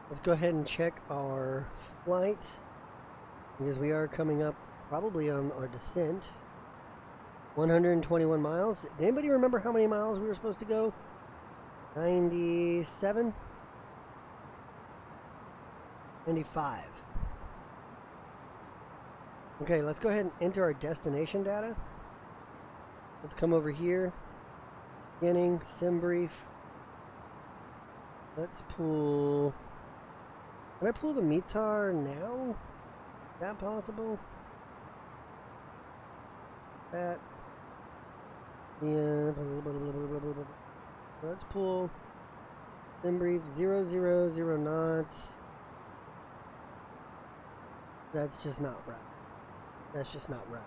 Let's go ahead and check our flight because we are coming up probably on our descent. 121 miles. Did anybody remember how many miles we were supposed to go? 97? 95. Okay, let's go ahead and enter our destination data. Let's come over here. Beginning, sim brief. Let's pull... Can I pull the METAR now? Is that possible? That... Yeah. Let's pull sim brief 000 knots. That's just not right. That's just not right.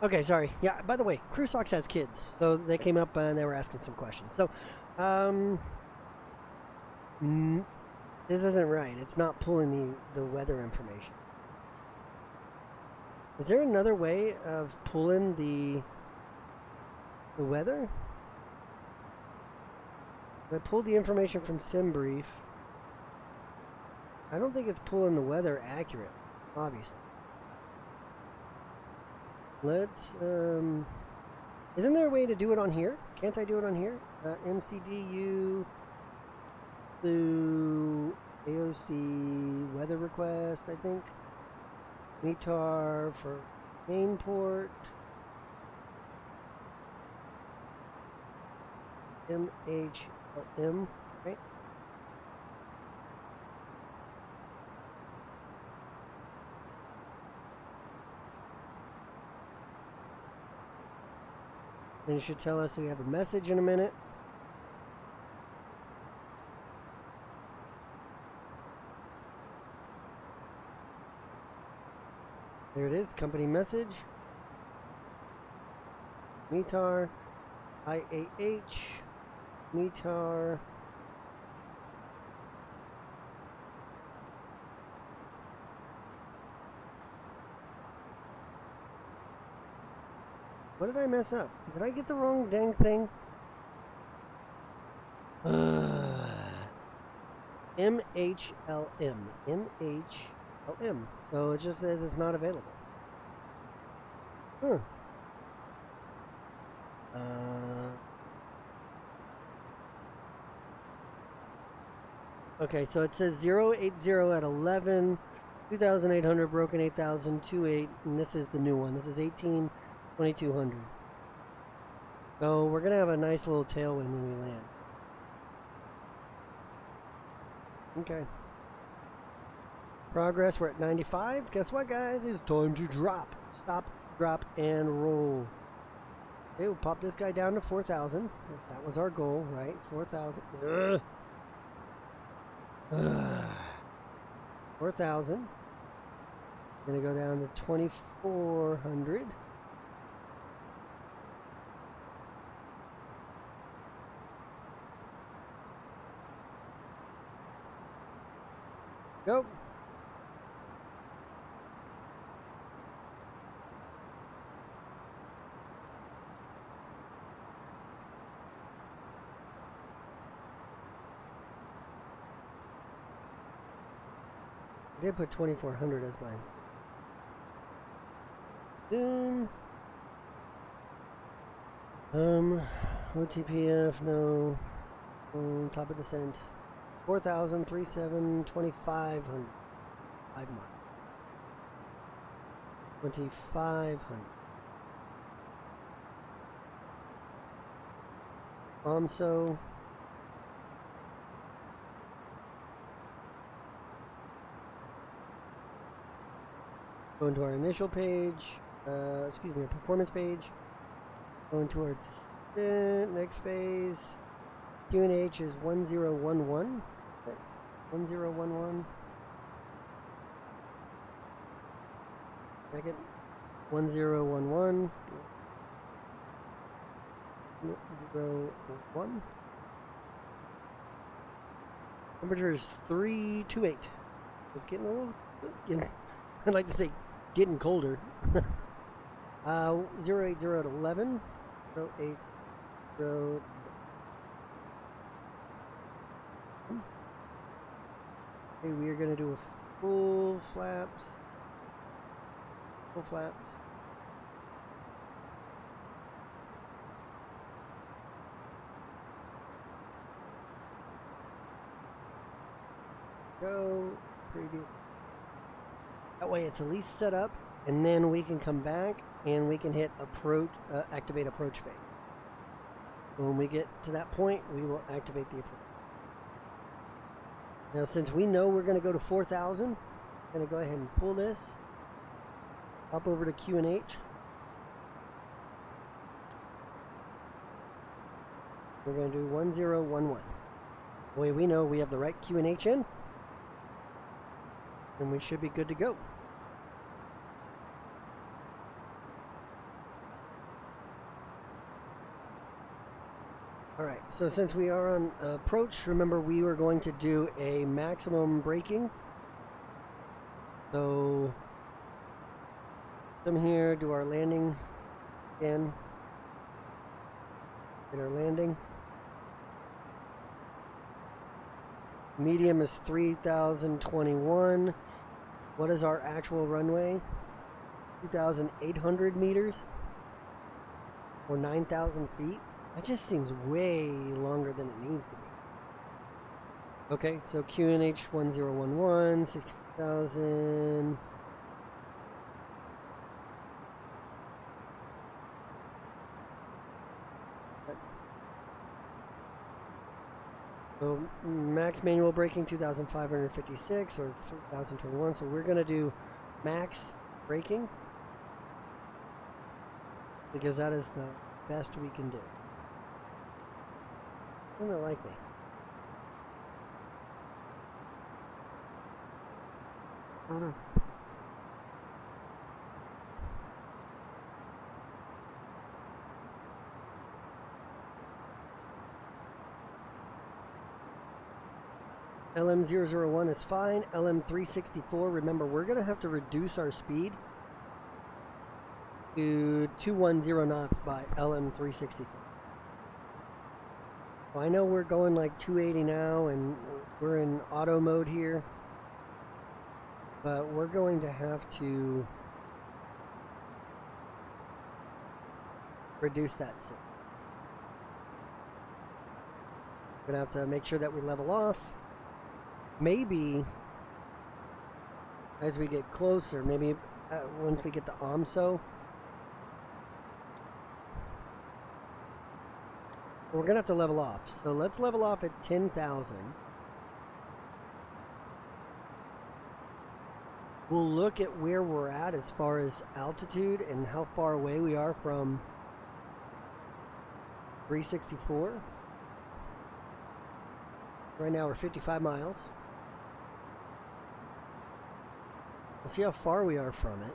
Okay, sorry. Yeah, by the way, CrewSox has kids, so they came up and they were asking some questions. So, this isn't right. It's not pulling the weather information. Is there another way of pulling the weather? If I pull the information from SimBrief, I don't think it's pulling the weather accurate, obviously. Let's, isn't there a way to do it on here? Can't I do it on here? MCDU through AOC weather request, I think. METAR for main port. MHLM, right? Then it should tell us we have a message in a minute. There it is, company message. METAR, IAH, METAR. What did I mess up? Did I get the wrong dang thing? MHLM. MHLM. So it just says it's not available. Huh. Okay, so it says 080 at 11, 2,800 broken 8,028, and this is the new one. This is 18,2200. So we're gonna have a nice little tailwind when we land. Okay. Progress, we're at 95. Guess what, guys? It's time to drop. Stop, drop, and roll. Okay, we'll pop this guy down to 4,000. That was our goal, right? 4,000. 4,000. Gonna go down to 2,400. Go. I did put 2,400 as mine. Zoom. OTPF, no. Top of descent. 4,000, 37, 2,500. 5 miles. 2500. So go into our initial page, excuse me, our performance page. Go into our next phase. QNH is 1011. Okay. 1011. Second. 1011. 01. Temperature is 328. It's getting a little, I'd like to say getting colder. 080 at 11. 080. Okay, we are going to do a full flaps. Full flaps. Go preview. That way it's at least set up, and then we can come back and we can hit approach, activate approach phase. When we get to that point, we will activate the approach. Now, since we know we're going to go to 4,000, I'm going to go ahead and pull this, hop over to QNH. We're going to do 1011. The way we know we have the right QNH in, and we should be good to go. Alright, so since we are on approach, remember we were going to do a maximum braking. So, come here, do our landing again. Get our landing. Medium is 3,021. What is our actual runway? 2,800 meters? Or 9,000 feet? That just seems way longer than it needs to be. Okay, so QNH 1011, 60,000. So max manual braking 2,556, or it's 3,021. So we're going to do max braking because that is the best we can do. Doesn't like me. I don't know. LM001 is fine. LM364, remember, we're going to have to reduce our speed to 210 knots by LM364. Well, I know we're going like 280 now, and we're in auto mode here, but we're going to have to reduce that soon. We're going to have to make sure that we level off. Maybe as we get closer, maybe once we get to AMSO, we're going to have to level off. So let's level off at 10,000. We'll look at where we're at as far as altitude and how far away we are from 364. Right now we're 55 miles. We'll see how far we are from it.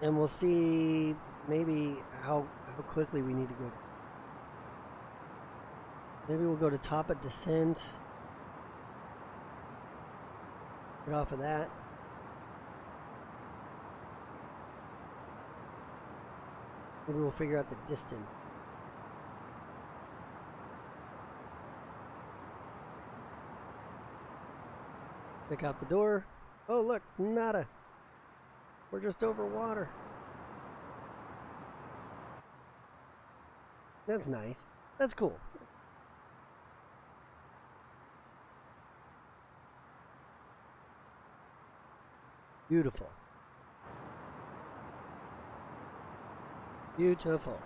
And we'll see maybe how quickly we need to go down. Maybe we'll go to top of descent. Get off of that. Maybe we'll figure out the distance. Pick out the door. Oh, look, nada. We're just over water. That's nice. That's cool. Beautiful. Beautiful.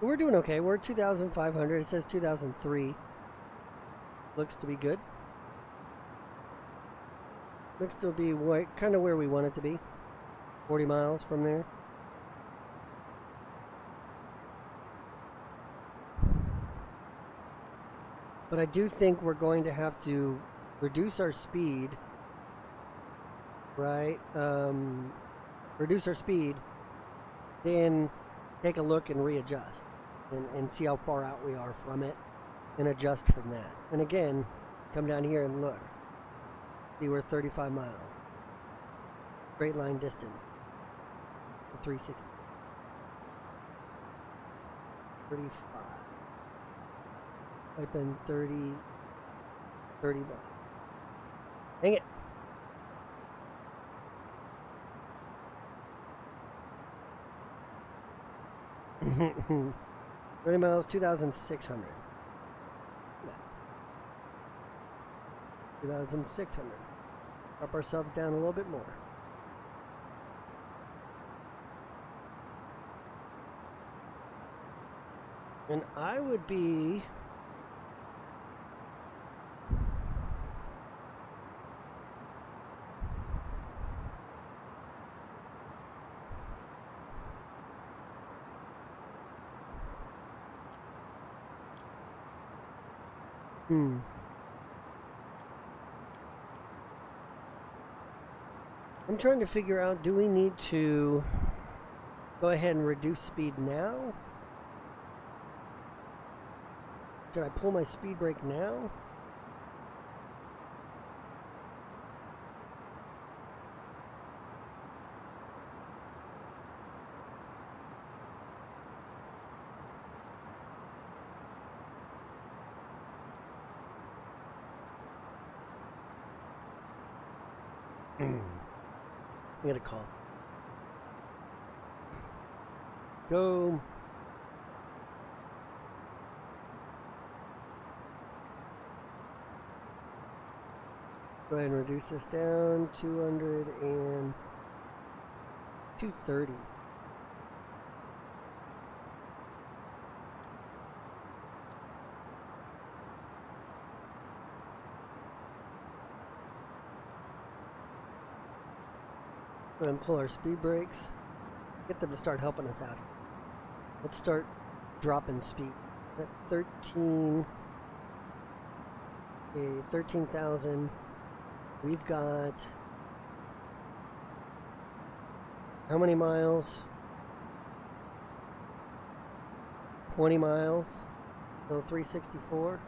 We're doing okay. We're 2,500. It says 2,003. Looks to be good. Looks to be kind of where we want it to be. 40 miles from there. But I do think we're going to have to reduce our speed, right? Reduce our speed, then take a look and readjust and see how far out we are from it and adjust from that. And again, come down here and look. See, we're 35 miles. Straight line distance. 360. 35. Type in 30 miles. Dang it. Mm-hmm. 30 miles, 2,600. Yeah. 2,600. Drop ourselves down a little bit more. And I would be... I'm trying to figure out, do we need to go ahead and reduce speed now? Should I pull my speed brake now? I get a call. Go. Go ahead and reduce this down. 200 and 230. Go ahead and pull our speed brakes. Get them to start helping us out. Let's start dropping speed. At 13,000. We've got how many miles? 20 miles. So 364.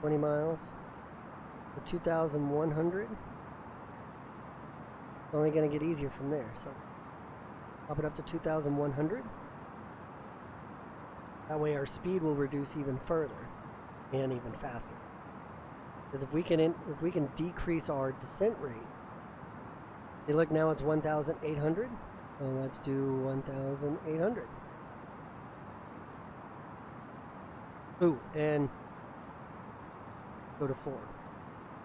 Miles. 2,100. Only going to get easier from there. So pop it up to 2,100. That way our speed will reduce even further and even faster. Because if we can decrease our descent rate, you look now it's 1,800. So let's do 1,800. Ooh, and go to 4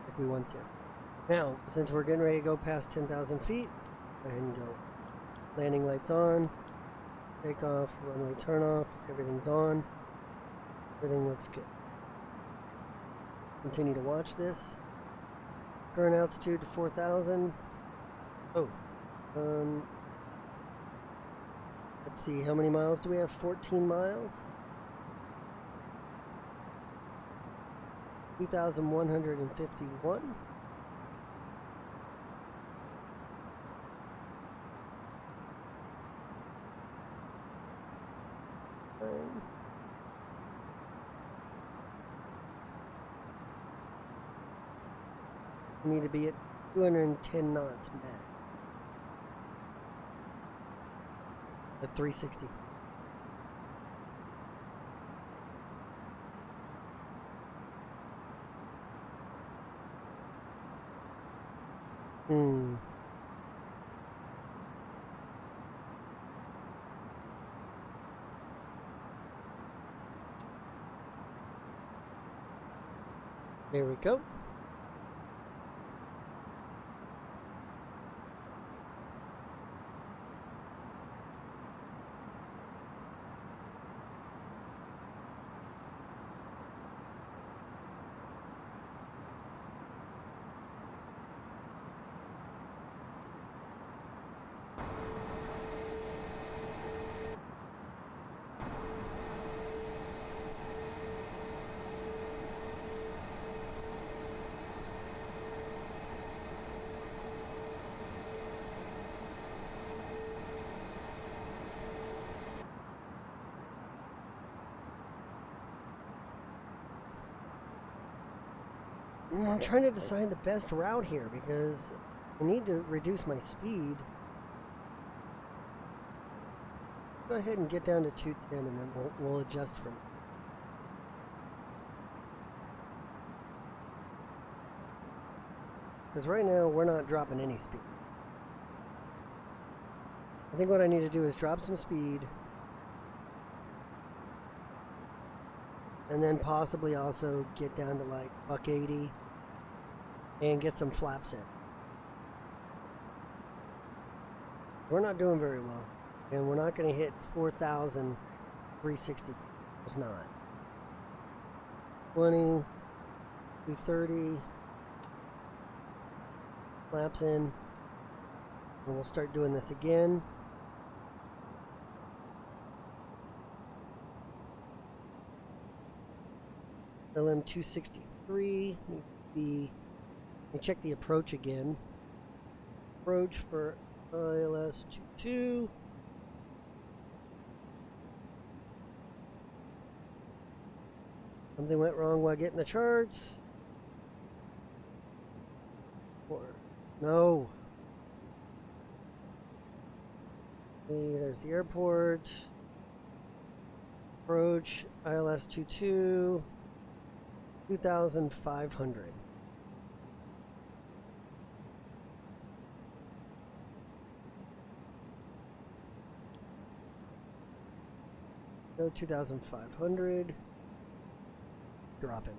if we want to. Now, since we're getting ready to go past 10,000 feet, go ahead and go. Landing lights on, take off, runway turn off, everything's on. Everything looks good. Continue to watch this. Current altitude to 4,000. Oh, let's see, how many miles do we have? 14 miles. 2,151. We need to be at 210 knots max. At 360. There we go. I'm trying to decide the best route here because I need to reduce my speed. Go ahead and get down to 210 and then we'll adjust from there. Because right now we're not dropping any speed. I think what I need to do is drop some speed and then possibly also get down to like buck 80 and get some flaps in. We're not doing very well, and we're not going to hit 4,360. It's not. 20, 230, flaps in, and we'll start doing this again. LM 263 needs to be. Let me check the approach again. Approach for ILS 22. Something went wrong while getting the charts. No. Okay, there's the airport. Approach ILS 22. 2,500. Go 2,500. Drop it.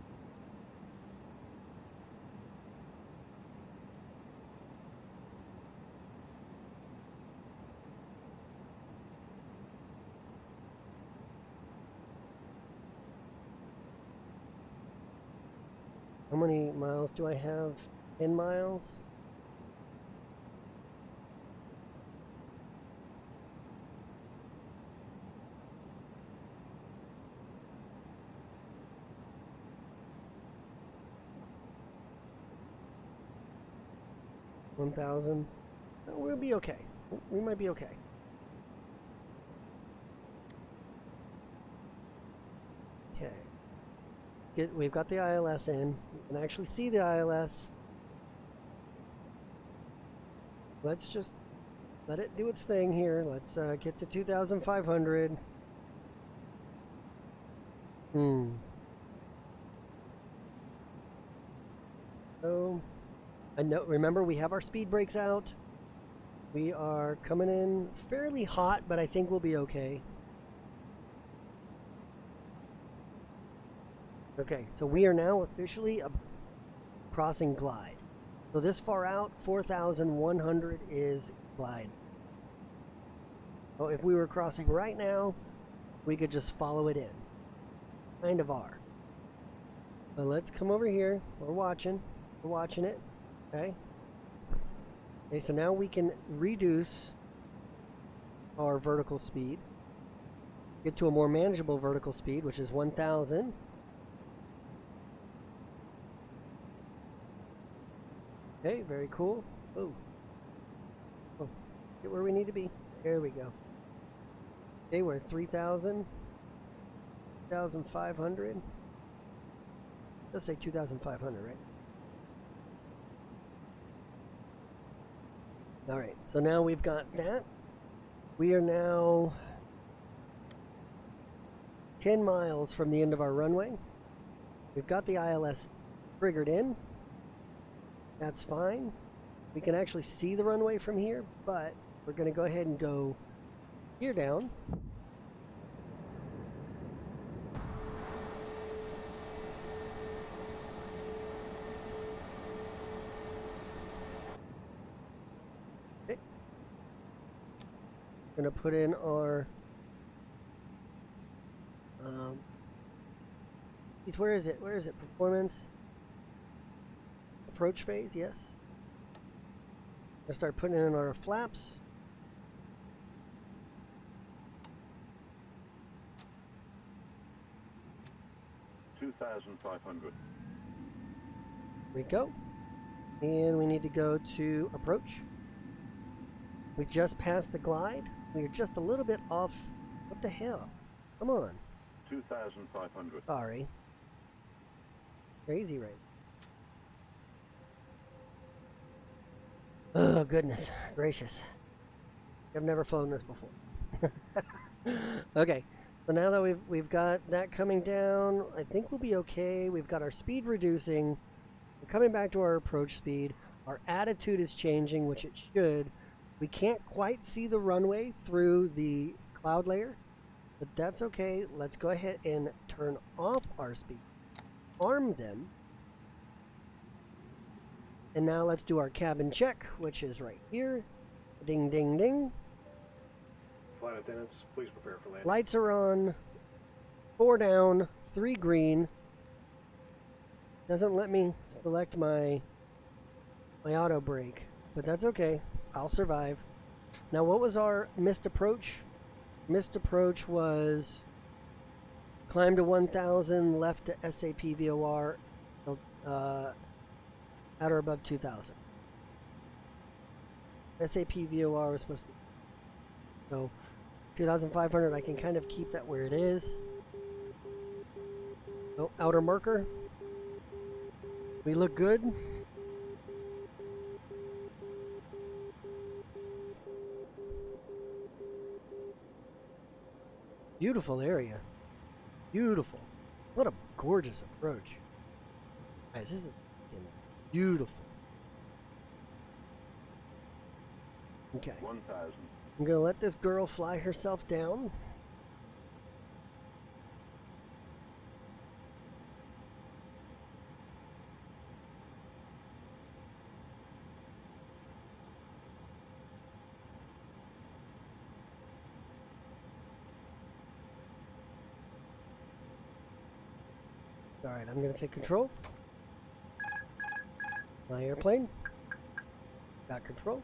How many miles do I have? 10 miles? $1,000. We'll be okay. We might be okay. Okay. We've got the ILS in. You can actually see the ILS. Let's just let it do its thing here. Let's get to 2,500. So, I know. Remember, we have our speed brakes out. We are coming in fairly hot, but I think we'll be okay. Okay, so we are now officially crossing glide. So this far out, 4,100 is glide. So if we were crossing right now, we could just follow it in. Kind of are. But let's come over here. We're watching. We're watching it. Okay. Okay, so now we can reduce our vertical speed. Get to a more manageable vertical speed, which is 1,000. Okay, very cool. Oh. Oh, get where we need to be. There we go. Okay, we're at 3,000. 2,500. Let's say 2,500, right? Alright, so now we've got that. We are now 10 miles from the end of our runway. We've got the ILS triggered in. That's fine. We can actually see the runway from here, but we're going to go ahead and go gear down. Okay. Going to put in our where is it? Where is it? Performance. Approach phase, yes. Gonna start putting in our flaps. $2,500. Here we go. And we need to go to approach. We just passed the glide. We are just a little bit off. What the hell? Come on. 2,500. Sorry. Crazy, right? Oh, goodness gracious. I've never flown this before. Okay, so now that we've got that coming down, I think we'll be okay. We've got our speed reducing. We're coming back to our approach speed. Our attitude is changing, which it should. We can't quite see the runway through the cloud layer, but that's okay. Let's go ahead and turn off our speed. Arm them. And now let's do our cabin check, which is right here. Ding, ding, ding. Flight attendants, please prepare for landing. Lights are on. 4 down, 3 green. Doesn't let me select my auto brake, but that's okay. I'll survive. Now, what was our missed approach? Missed approach was climb to 1,000, left to SAP VOR, at or above 2,000. SAP VOR was supposed to be. So 2,500, I can kind of keep that where it is. Oh, outer marker. We look good. Beautiful area. Beautiful. What a gorgeous approach. Guys, this is beautiful. Okay. 1,000. I'm going to let this girl fly herself down. Alright, I'm going to take control. My airplane. Got control.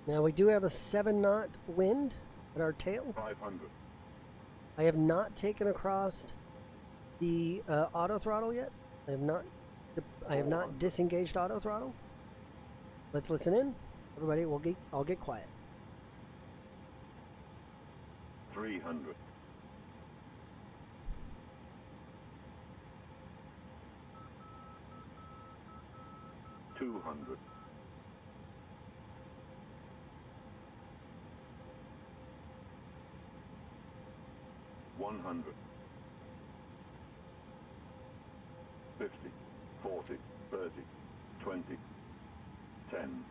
Now we do have a 7-knot wind at our tail. 500. I have not taken across the auto throttle yet. I have not disengaged auto throttle. Let's listen in. Everybody, I'll get quiet. 300. 200. 100. 50. 40. 30. 20. 10.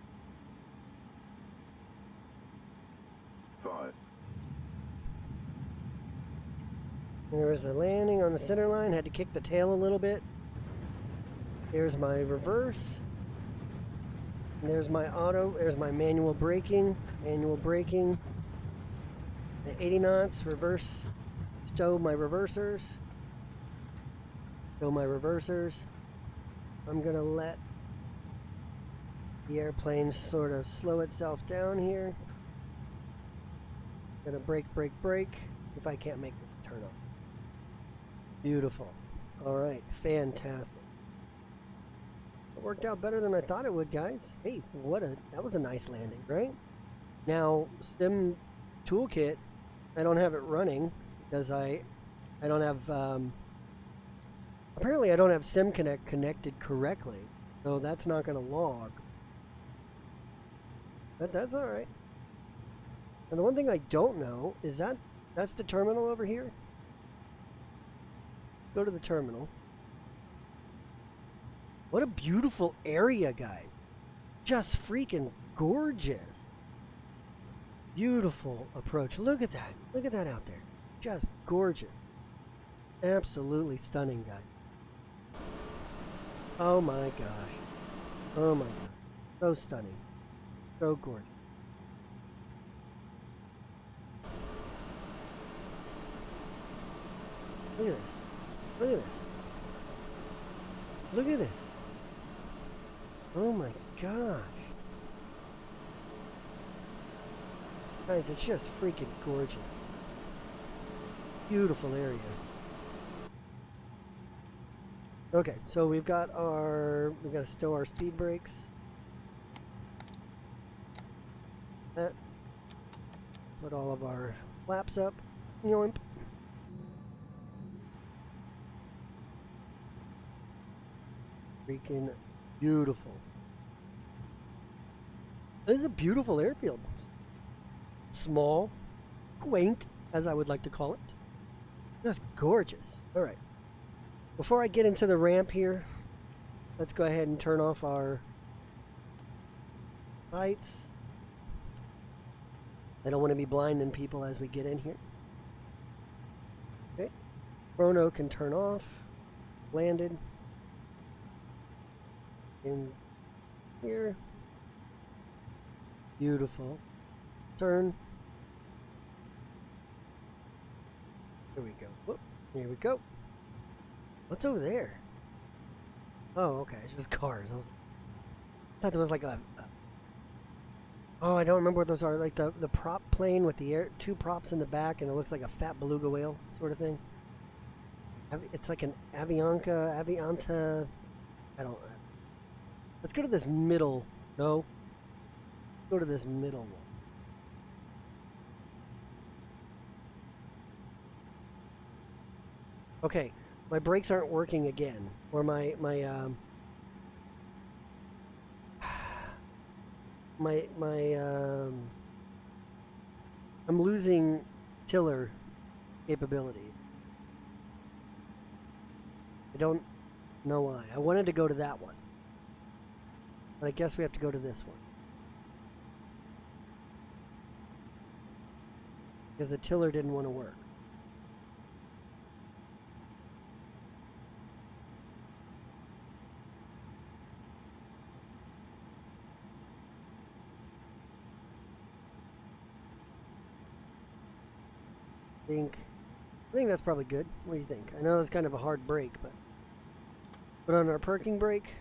5. There was a landing on the center line. Had to kick the tail a little bit. There's my reverse. There's my auto. There's my manual braking. Manual braking. At 80 knots. Reverse. Stow my reversers. Stow my reversers. I'm going to let the airplane sort of slow itself down here. Gonna brake, brake, brake. If I can't make the turn off. Beautiful. Alright, fantastic. It worked out better than I thought it would, guys. Hey, that was a nice landing, right? Now, Sim Toolkit, I don't have it running because I don't have, apparently I don't have SimConnect connected correctly, so that's not going to log. But that's alright. And the one thing I don't know is that's the terminal over here. Go to the terminal. What a beautiful area, guys. Just freaking gorgeous. Beautiful approach. Look at that. Look at that out there. Just gorgeous. Absolutely stunning, guys. Oh my gosh. Oh my god. So stunning. So gorgeous. Look at this. Look at this. Look at this. Oh my gosh. Guys, it's just freaking gorgeous. Beautiful area. Okay, so we got to stow our speed brakes. Put all of our flaps up. Yoimp. Freaking beautiful. This is a beautiful airfield. Small, quaint, as I would like to call it. Just gorgeous. All right. Before I get into the ramp here, let's go ahead and turn off our lights. I don't want to be blinding people as we get in here. Okay. Chrono can turn off. Landed. In here. Beautiful. Turn. Here we go. Whoop. Here we go. What's over there? Oh, okay. It's just cars. I thought there was like oh, I don't remember what those are. Like the prop plane with the two props in the back, and it looks like a fat beluga whale sort of thing. It's like an Avianta. I don't. Let's go to this middle. No. Go to this middle one. Okay, my brakes aren't working again, or I'm losing tiller capabilities. I don't know why. I wanted to go to that one, but I guess we have to go to this one. Because the tiller didn't want to work. I think that's probably good. What do you think? I know it's kind of a hard brake, but put on our parking brake.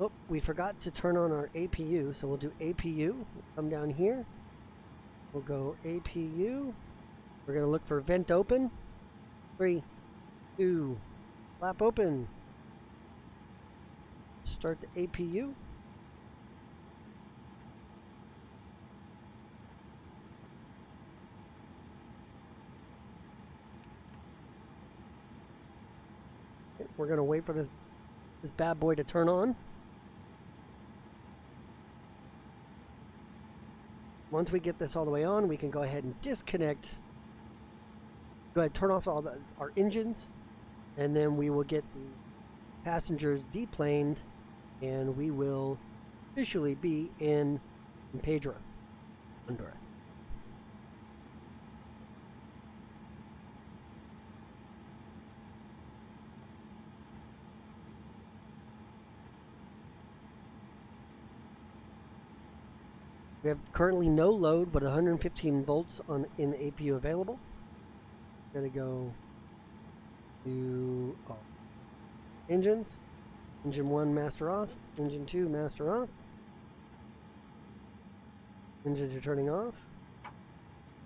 Oh, we forgot to turn on our APU, so we'll do APU. Come down here. We'll go APU. We're going to look for vent open. 3, 2, flap open. Start the APU. We're going to wait for this bad boy to turn on. Once we get this all the way on, we can go ahead and disconnect. Go ahead and turn off all our engines, and then we will get the passengers deplaned, and we will officially be in Pedro, Honduras. We have currently no load, but 115 volts in the APU available. Gonna go to engines. Engine 1 master off. Engine 2 master off. Engines are turning off.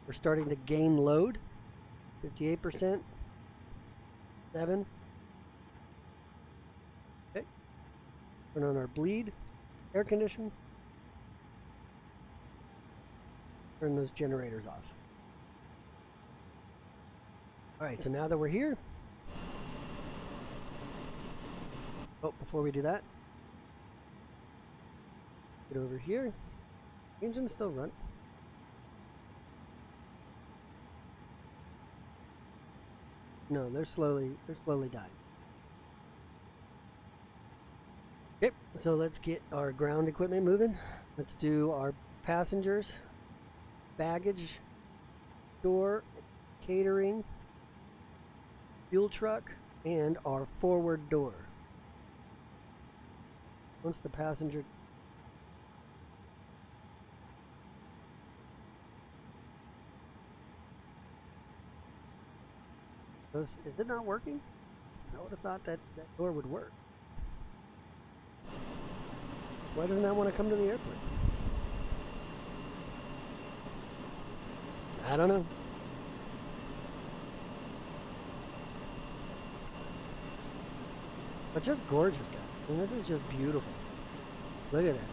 We're starting to gain load. 58%. 7. Okay. Turn on our bleed. Air condition. Turn those generators off. Alright, so now that we're here. Oh, before we do that. Get over here. Engine's still running. No, they're slowly dying. Okay, so let's get our ground equipment moving. Let's do our passengers, baggage, door, catering, fuel truck, and our forward door. Once the passenger is it not working? I would have thought that door would work. Why doesn't that want to come to the airplane? I don't know. But just gorgeous, guys. I mean, this is just beautiful. Look at this.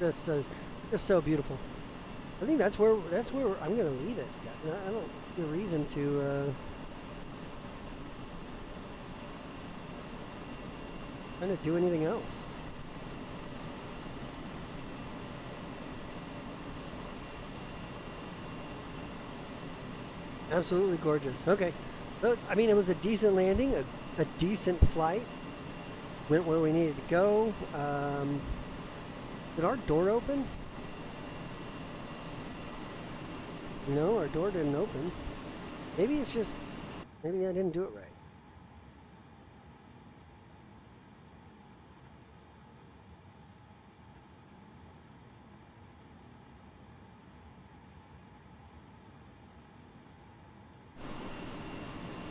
It's just so beautiful. I think that's where I'm gonna leave it. I don't see a reason to trying to do anything else. Absolutely gorgeous. Okay, so, I mean, it was a decent landing, a decent flight. Went where we needed to go. Did our door open? No, our door didn't open. Maybe it's just, maybe I didn't do it right.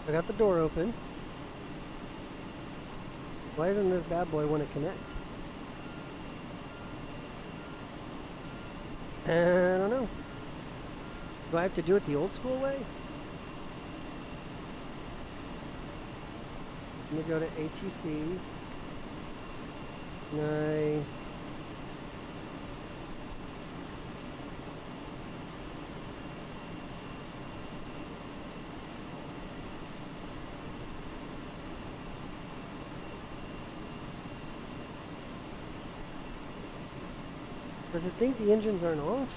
I got the door open. Why doesn't this bad boy want to connect? I don't know. Do I have to do it the old school way? Let me go to ATC. And does it think the engines aren't off?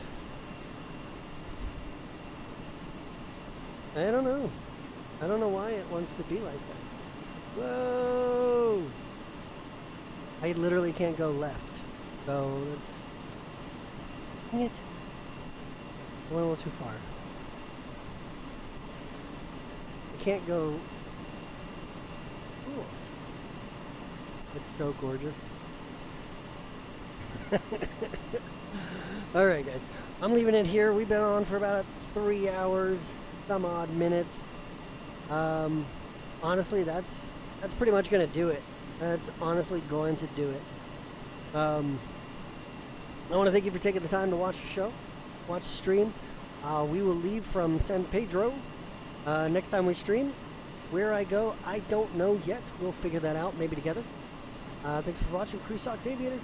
I don't know. I don't know why it wants to be like that. Whoa! I literally can't go left. So let's... Dang it. I went a little too far. I can't go... Cool. It's so gorgeous. Alright guys, I'm leaving it here. We've been on for about 3 hours, some odd minutes. Honestly, that's pretty much going to do it. That's honestly going to do it. I want to thank you for taking the time to watch the show, watch the stream. We will leave from San Pedro next time we stream. Where I go, I don't know yet. We'll figure that out maybe together. Thanks for watching. Crew Socks Aviator.